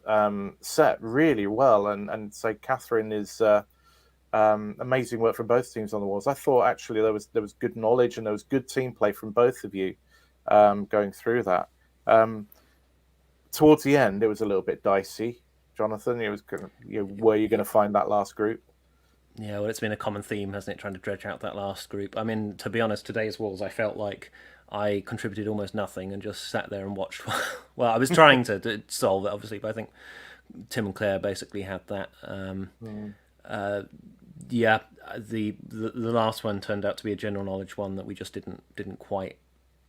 set really well, and so Catherine is amazing work from both teams on the walls. I thought actually there was good knowledge and there was good team play from both of you going through that. Towards the end, it was a little bit dicey, Jonathan. It was were you going to find that last group? Yeah, well, it's been a common theme, hasn't it, trying to dredge out that last group. I mean, to be honest, today's walls, I felt like I contributed almost nothing and just sat there and watched. Well, I was trying to solve it, obviously, but I think Tim and Claire basically had that. The last one turned out to be a general knowledge one that we just didn't quite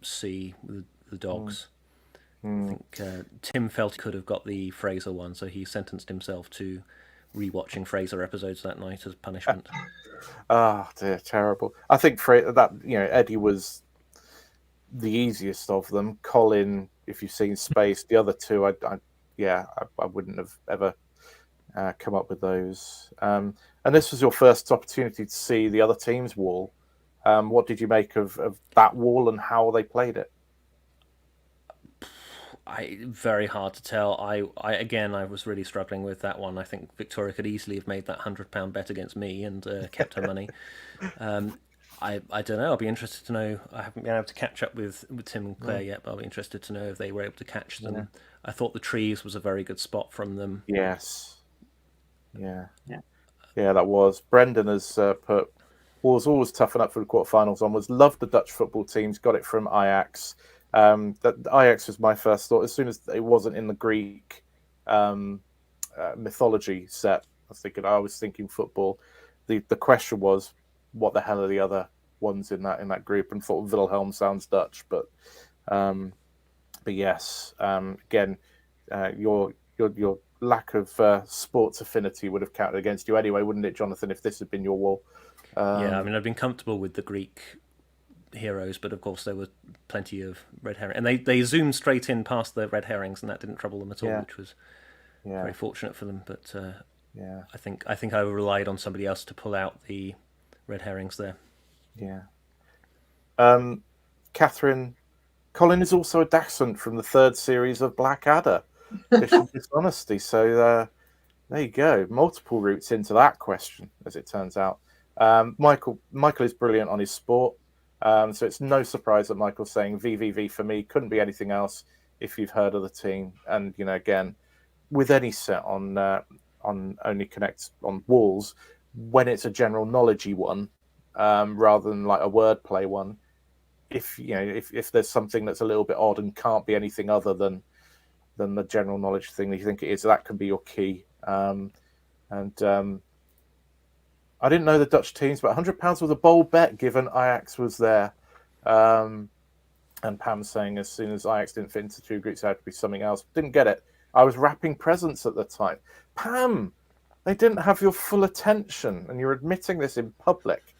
see with the dogs. I think Tim felt he could have got the Fraser one, so he sentenced himself to rewatching Fraser episodes that night as punishment. Dear, terrible. I think Eddie was the easiest of them. Colin, if you've seen Space, the other two, I wouldn't have ever come up with those. And this was your first opportunity to see the other team's wall. What did you make of that wall and how they played it? Very hard to tell. I was really struggling with that one. I think Victoria could easily have made that £100 bet against me and kept her money. I don't know. I'll be interested to know. I haven't been able to catch up with Tim and Claire yet, but I'll be interested to know if they were able to catch them. Yeah. I thought the trees was a very good spot from them. Yes. Yeah, that was. Brendan has put was always toughen up for the quarterfinals onwards. Loved the Dutch football teams. Got it from Ajax. That Ajax was my first thought. As soon as it wasn't in the Greek mythology set, I was thinking football. The question was, what the hell are the other ones in that group? And thought Wilhelm sounds Dutch, but yes, again, your lack of sports affinity would have counted against you anyway, wouldn't it, Jonathan? If this had been your wall. I mean, I've been comfortable with the Greek heroes, but of course there were plenty of red herrings, and they zoomed straight in past the red herrings, and that didn't trouble them at all, which was very fortunate for them. But I think I relied on somebody else to pull out the red herrings there. Catherine, Colin is also a Dachshund from the third series of Blackadder, Dishonesty. So there you go, multiple routes into that question, as it turns out. Michael is brilliant on his sport, so it's no surprise that Michael's saying VVV for me. Couldn't be anything else if you've heard of the team. And again, with any set on Only Connect on walls, when it's a general knowledgey one, rather than like a wordplay one, if there's something that's a little bit odd and can't be anything other than the general knowledge thing that you think it is, that can be your key. I didn't know the Dutch teams, but £100 was a bold bet given Ajax was there. And Pam's saying as soon as Ajax didn't fit into 2 groups, it had to be something else. Didn't get it. I was wrapping presents at the time. Pam, they didn't have your full attention, and you're admitting this in public.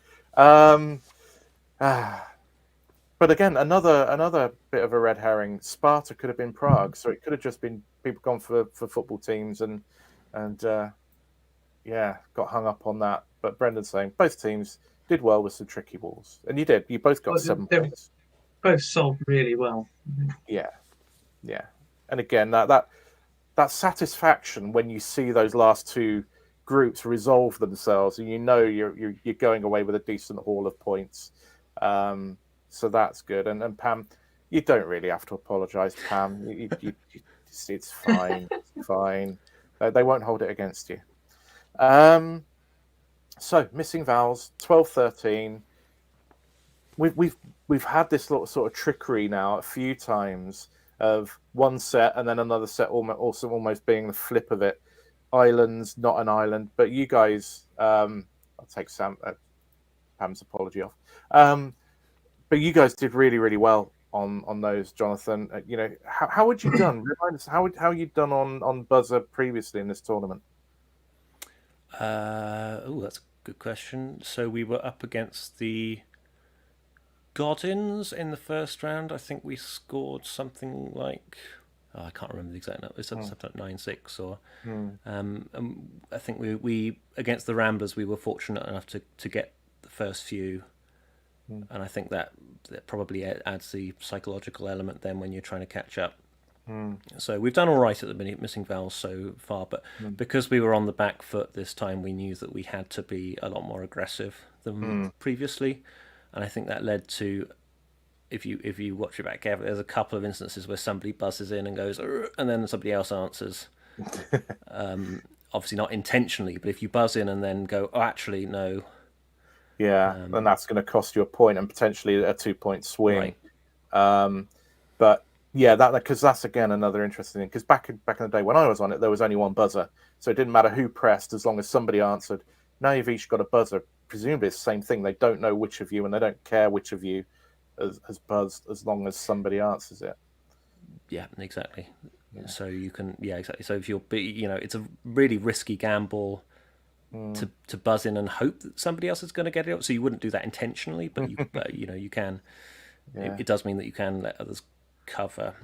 But again, another bit of a red herring. Sparta could have been Prague, so it could have just been people gone for football teams and got hung up on that. But Brendan's saying both teams did well with some tricky walls, and you did. You both got 7 points. Both solved really well. Yeah. And again, that satisfaction when you see those last 2 groups resolve themselves, and you're going away with a decent haul of points. So that's good. And Pam, you don't really have to apologise, Pam. It's fine. It's fine. They won't hold it against you. So missing vowels, 12-13. We've had this sort of trickery now a few times of one set and then another set also almost being the flip of it. Islands, not an island, but you guys, I'll take Pam's apology off. But you guys did really, really well on those, Jonathan. How would you done? Remind us how you done on buzzer previously in this tournament? That's a good question. So we were up against the Godins in the first round. I think we scored something like I can't remember the exact number. It's something like 9-6 or. I think we against the Ramblers we were fortunate enough to get the first few, and I think that probably adds the psychological element then when you're trying to catch up. So we've done all right at the minute, missing vowels so far, but because we were on the back foot this time, we knew that we had to be a lot more aggressive than previously, and I think that led to, if you watch it back, there's a couple of instances where somebody buzzes in and goes, and then somebody else answers. Obviously not intentionally, but if you buzz in and then go, oh, actually no. Yeah, and that's going to cost you a point and potentially a 2-point swing. Right. But yeah, because that's again another interesting thing. Because back in the day when I was on it, there was only one buzzer, so it didn't matter who pressed as long as somebody answered. Now you've each got a buzzer. Presumably it's the same thing. They don't know which of you, and they don't care which of you has buzzed as long as somebody answers it. Yeah, exactly. Yeah. So you can, exactly. So if you're, it's a really risky gamble to buzz in and hope that somebody else is going to get it. So you wouldn't do that intentionally, but you can. Yeah. It does mean that you can let others cover.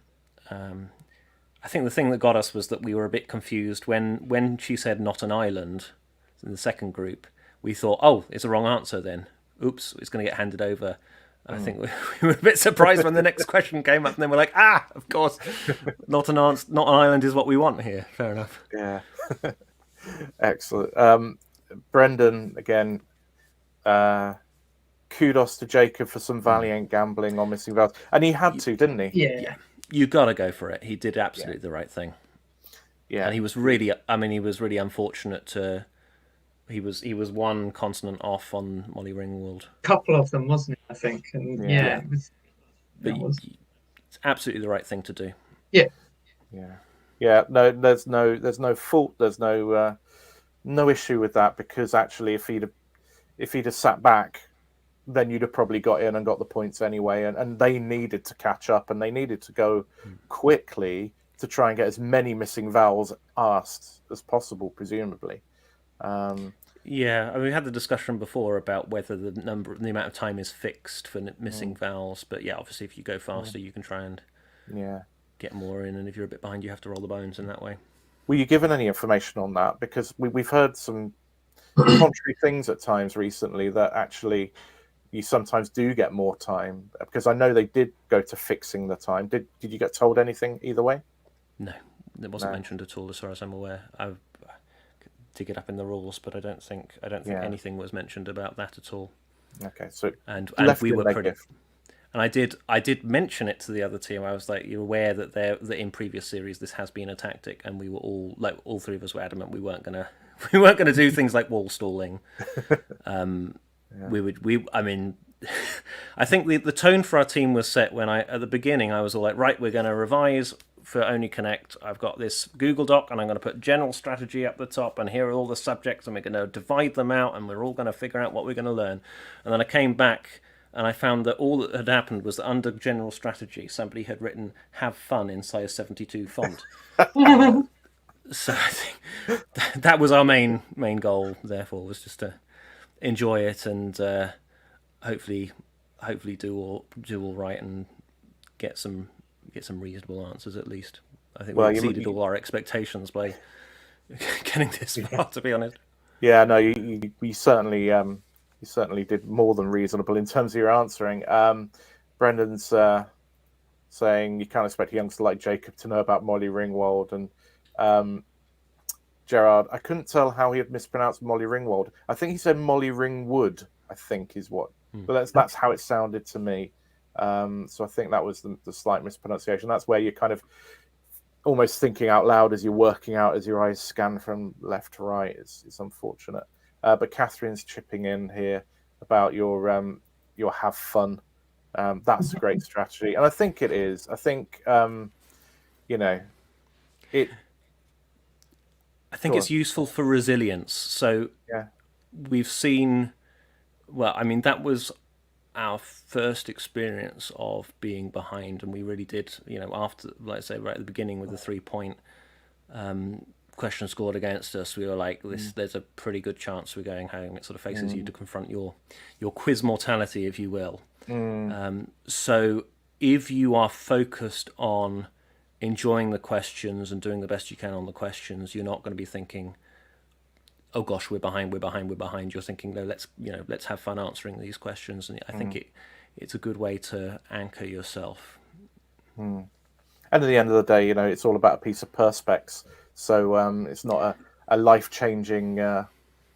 I think the thing that got us was that we were a bit confused when she said not an island in the second group. We thought, oh, it's a wrong answer then. Oops, it's going to get handed over. I think we were a bit surprised when the next question came up, and then we're like, of course, not an island is what we want here. Fair enough. Yeah. Excellent. Brendan, again, kudos to Jacob for some valiant gambling on missing vowels. And he had to, didn't he? Yeah. You got to go for it. He did absolutely the right thing. Yeah. And he was really unfortunate to... He was one consonant off on Molly Ringwald. A couple of them, wasn't it? I think, and it was. It's absolutely the right thing to do. Yeah. No, there's no fault. There's no issue with that, because actually, if he'd have sat back, then you'd have probably got in and got the points anyway. And they needed to catch up, and they needed to go quickly to try and get as many missing vowels asked as possible, presumably. We had the discussion before about whether the amount of time is fixed for missing vowels, but obviously if you go faster you can try and get more in, and if you're a bit behind you have to roll the bones in that way. Were you given any information on that? Because we've heard some contrary things at times recently, that actually you sometimes do get more time, because I know they did go to fixing the time. Did you get told anything either way? No, it wasn't mentioned at all as far as I'm aware. get up in the rules, but I don't think anything was mentioned about that at all. Okay, so And left we in were their pretty. gift. And I did mention it to the other team. I was like, "You're aware that in previous series this has been a tactic," and we were all three of us were adamant we weren't gonna do things like wall stalling. I mean, I think the tone for our team was set when at the beginning I was all like, right, we're going to revise for Only Connect. I've got this Google Doc and I'm going to put general strategy up the top, and here are all the subjects, and we're going to divide them out, and we're all going to figure out what we're going to learn. And then I came back and I found that all that had happened was that under general strategy somebody had written "have fun" in size 72 font. So I think that was our main goal, therefore, was just to enjoy it and hopefully do all right and get some reasonable answers at least. I think we exceeded all our expectations by getting this far, to be honest. Yeah, no, you certainly did more than reasonable in terms of your answering. Brendan's saying you can't expect a youngster like Jacob to know about Molly Ringwald, and Gerard, I couldn't tell how he had mispronounced Molly Ringwald. I think he said Molly Ringwood, I think is what. But that's how it sounded to me. So I think that was the slight mispronunciation. That's where you're kind of almost thinking out loud as you're working out as your eyes scan from left to right. It's unfortunate. But Catherine's chipping in here about your have fun. That's a great strategy, and I think it is. I think it. I think it's useful for resilience. So we've seen. Well, I mean, that was our first experience of being behind, and we really did. After, let's say, right at the beginning with the 3-point question scored against us, we were like, there's a pretty good chance we're going home. It sort of faces you to confront your quiz mortality, if you will. So if you are focused on enjoying the questions and doing the best you can on the questions, you're not going to be thinking, oh gosh, we're behind. You're thinking, no, let's have fun answering these questions. And I think it's a good way to anchor yourself. And at the end of the day, it's all about a piece of perspex. So it's not a life-changing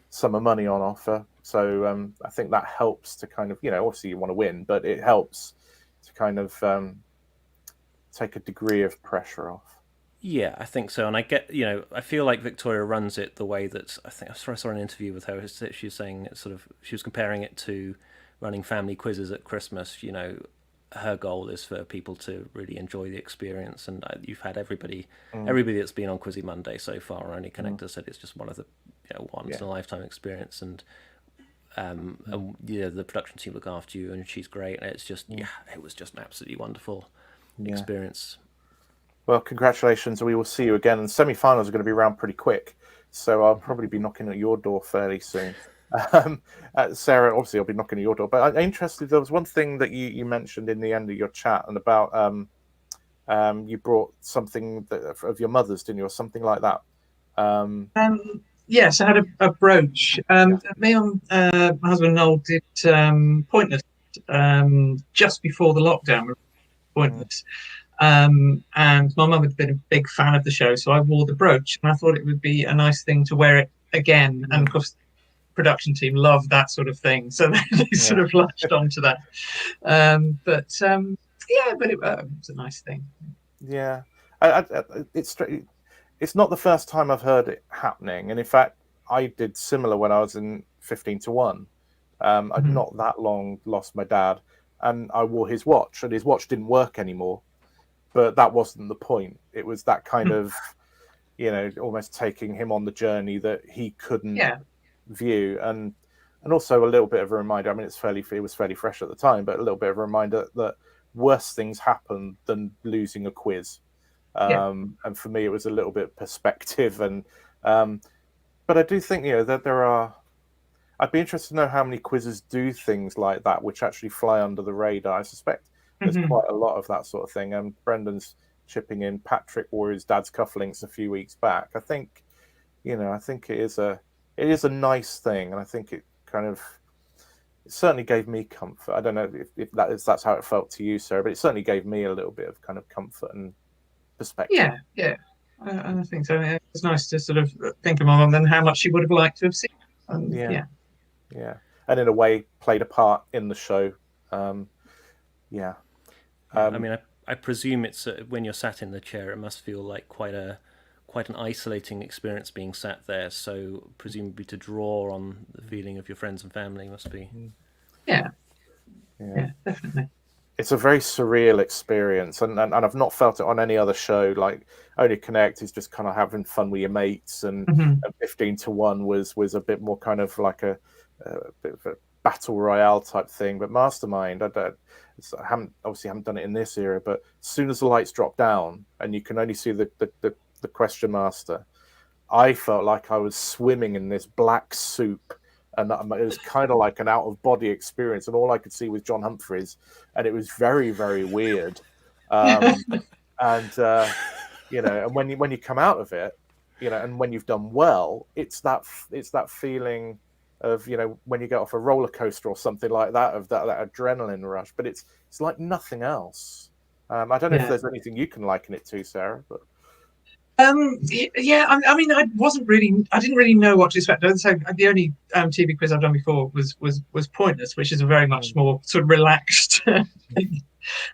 sum of money on offer. So I think that helps to kind of, obviously you want to win, but it helps to kind of take a degree of pressure off. Yeah, I think so. And I get, I feel like Victoria runs it the way that I think I saw an interview with her. She was saying she was comparing it to running family quizzes at Christmas. Her goal is for people to really enjoy the experience. And you've had everybody that's been on Quizzy Monday so far, Only Connector said it's just one of the once in a lifetime experience. And the production team look after you, and she's great. And it's just it was just an absolutely wonderful experience. Well, congratulations. We will see you again. And semi-finals are going to be around pretty quick. So I'll probably be knocking at your door fairly soon. Sarah, obviously, I'll be knocking at your door. But I'm interested, there was one thing that you mentioned in the end of your chat, and about you brought something of your mother's, didn't you, or something like that? Yes, I had a brooch. Me and my husband Noel did Pointless just before the lockdown. Pointless. And my mum had been a big fan of the show, so I wore the brooch, and I thought it would be a nice thing to wear it again. And of course, the production team loved that sort of thing, so they sort of latched onto that. But it was a nice thing. Yeah, it's not the first time I've heard it happening, and in fact, I did similar when I was in 15-1. I'd not that long lost my dad, and I wore his watch, and his watch didn't work anymore. But that wasn't the point. It was that kind of, almost taking him on the journey that he couldn't view, and also a little bit of a reminder. I mean, it was fairly fresh at the time, but a little bit of a reminder that worse things happen than losing a quiz. And for me, it was a little bit perspective, and but I do think that there are. I'd be interested to know how many quizzes do things like that, which actually fly under the radar. I suspect there's quite a lot of that sort of thing. And Brendan's chipping in. Patrick wore his dad's cufflinks a few weeks back. I think, I think it is a nice thing, and I think it certainly gave me comfort. I don't know if that's how it felt to you, Sarah, but it certainly gave me a little bit of kind of comfort and perspective. Yeah. I think so. Yeah. It's nice to sort of think of my mum and how much she would have liked to have seen. Yeah, and in a way played a part in the show. Yeah. I mean, I presume it's when you're sat in the chair, it must feel like quite an isolating experience being sat there. So presumably to draw on the feeling of your friends and family must be. Yeah, definitely. It's a very surreal experience, and I've not felt it on any other show. Like Only Connect is just kind of having fun with your mates, and 15-1 was a bit more kind of like a bit of a battle royale type thing. But Mastermind, I haven't done it in this era, but as soon as the lights drop down and you can only see the question master, I felt like I was swimming in this black soup, and it was kind of like an out of body experience, and all I could see was John Humphreys, and it was very, very weird. And and when you come out of it, and when you've done well, it's that feeling of when you get off a roller coaster or something like that, of that adrenaline rush. But it's like nothing else. I don't know if there's anything you can liken it to, Sarah, but. I mean, I didn't really know what to expect. So the only TV quiz I've done before was Pointless, which is a very much more sort of relaxed thing.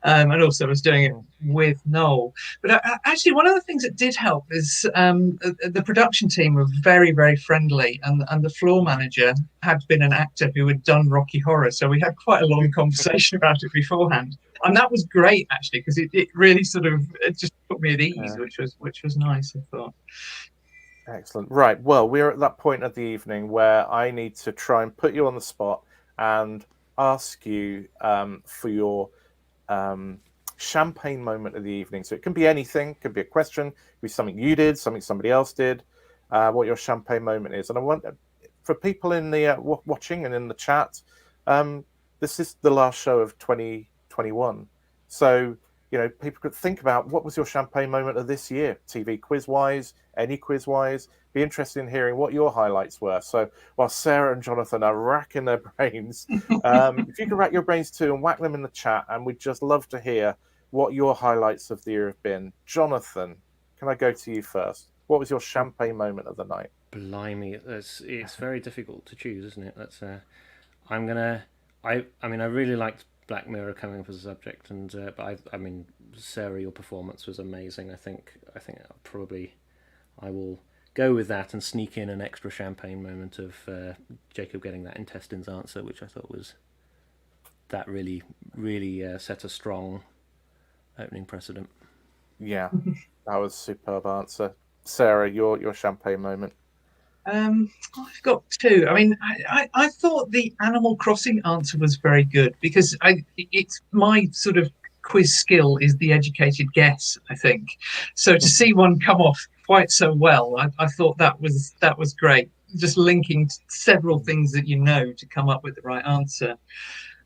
And also I was doing it with Noel. But actually, one of the things that did help is the production team were very, very friendly, and the floor manager had been an actor who had done Rocky Horror, so we had quite a long conversation about it beforehand. And that was great, actually, because it really it just put me at ease, which was nice, I thought. Excellent. Right. Well, we're at that point of the evening where I need to try and put you on the spot and ask you for your champagne moment of the evening. So it can be anything, it could be a question, it could be something you did, something somebody else did, what your champagne moment is. And I want, for people in the watching and in the chat, this is the last show of 2021. So, people could think about what was your champagne moment of this year, TV quiz-wise, any quiz-wise. Be interested in hearing what your highlights were. So while Sarah and Jonathan are racking their brains, if you can rack your brains too and whack them in the chat, and we'd just love to hear what your highlights of the year have been. Jonathan, can I go to you first? What was your champagne moment of the night? Blimey, it's very difficult to choose, isn't it? I mean, I really liked Black Mirror coming up as a subject, and but I mean, Sarah, your performance was amazing. I think I will go with that and sneak in an extra champagne moment of Jacob getting that intestines answer, which I thought was that really set a strong opening precedent. Yeah, that was a superb answer. Sarah, your champagne moment. I've got two. I mean, I thought the Animal Crossing answer was very good, because it's my sort of quiz skill is the educated guess, I think. So to see one come off quite so well, I thought that was great. Just linking several things that to come up with the right answer.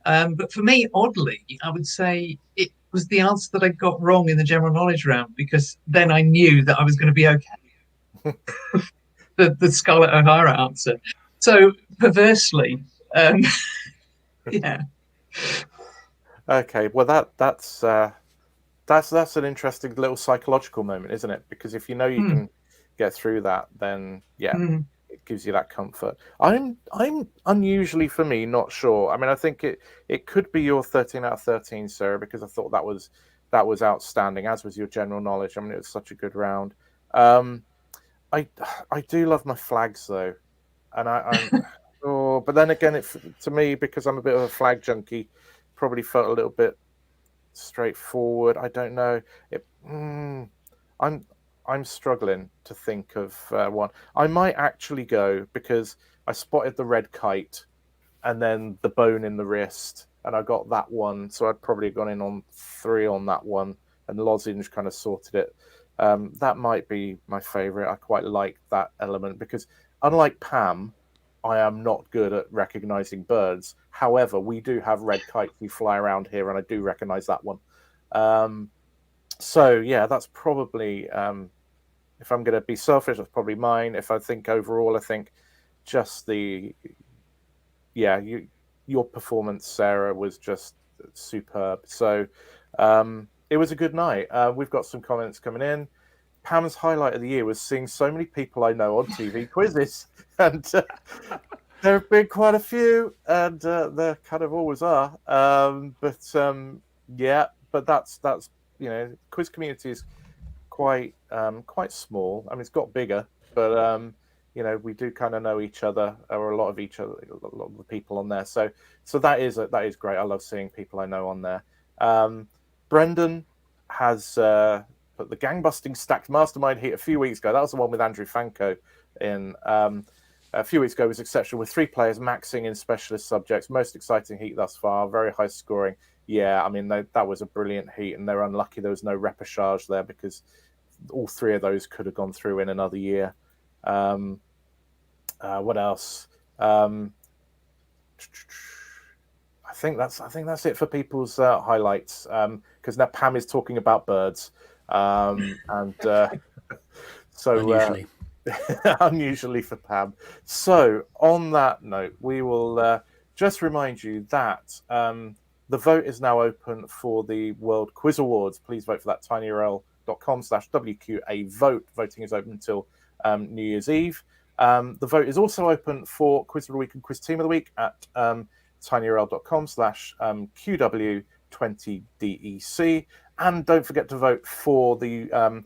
But for me, oddly, I would say it was the answer that I got wrong in the general knowledge round, because then I knew that I was going to be okay. The Scarlett O'Hara answer. So perversely, yeah. Okay, well that's an interesting little psychological moment, isn't it? Because if you can get through that, then it gives you that comfort. I'm unusually, for me, not sure. I mean, I think it could be your 13 out of 13, Sarah, because I thought that was outstanding, as was your general knowledge. I mean, it was such a good round. I do love my flags though, and but then again, to me, because I'm a bit of a flag junkie, probably felt a little bit straightforward. I don't know. I'm struggling to think of one. I might actually go, because I spotted the red kite, and then the bone in the wrist, and I got that one. So I'd probably gone in on 3 on that one, and Lozenge kind of sorted it. That might be my favourite. I quite like that element, because unlike Pam, I am not good at recognising birds. However, we do have red kites we fly around here, and I do recognise that one. So yeah, that's probably, if I'm going to be selfish, that's probably mine. If I think overall, I think just your performance, Sarah, was just superb. So it was a good night. We've got some comments coming in. Pam's highlight of the year was seeing so many people I know on TV quizzes, and there have been quite a few, and there kind of always are. Yeah, but that's quiz community is quite small. I mean, it's got bigger, but we do kind of know each other, or a lot of the people on there. So that is great. I love seeing people I know on there. Brendan has put the gangbusting stacked Mastermind heat a few weeks ago. That was the one with Andrew Fanko in. A few weeks ago was exceptional, with 3 players maxing in specialist subjects. Most exciting heat thus far. Very high scoring. Yeah, I mean, that was a brilliant heat, and they're unlucky there was no repechage there, because all 3 of those could have gone through in another year. What else? I think that's it for people's highlights. Because now Pam is talking about birds, and so unusually. Unusually for Pam. So on that note, we will just remind you that the vote is now open for the World Quiz Awards. Please vote for that, tinyurl.com/WQA vote. Voting is open until New Year's Eve. The vote is also open for Quiz of the Week and Quiz Team of the Week at tinyurl.com/QW20DEC. And don't forget to vote for the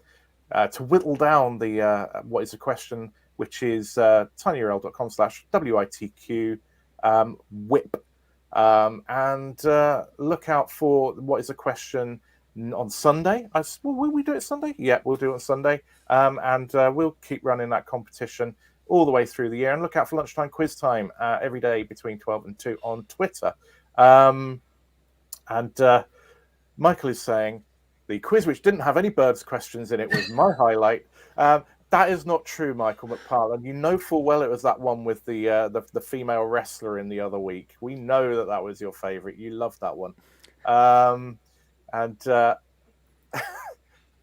to whittle down the what is the question, which is tinyurl.com/WITQ whip. And look out for what is a question on Sunday. Will we do it Sunday? Yeah, we'll do it on Sunday. And we'll keep running that competition all the way through the year. And look out for lunchtime quiz time every day between 12 and 2 on Twitter. Michael is saying the quiz which didn't have any birds questions in it was my highlight. That is not true, Michael McPartland. You know full well it was that one with the female wrestler in the other week. We know that was your favourite. You loved that one.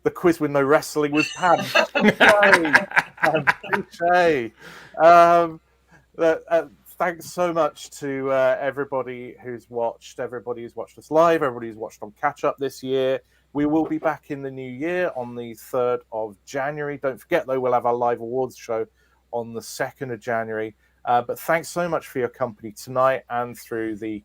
The quiz with no wrestling was Pam. Touché. Thanks so much to everybody who's watched us live, everybody who's watched on catch up this year. We will be back in the new year on the 3rd of January. Don't forget, though, we'll have our live awards show on the 2nd of January. But thanks so much for your company tonight and through the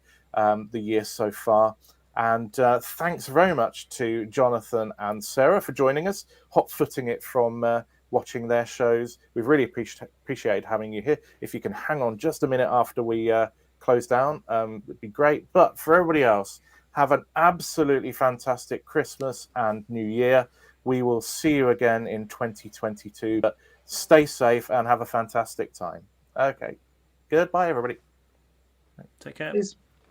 year so far. And thanks very much to Jonathan and Sarah for joining us, hot-footing it from watching their shows. We've really appreciated having you here. If you can hang on just a minute after we close down, it'd be great. But for everybody else, have an absolutely fantastic Christmas and New Year. We will see you again in 2022. But stay safe and have a fantastic time. Okay. Goodbye, everybody. Take care. Cheers.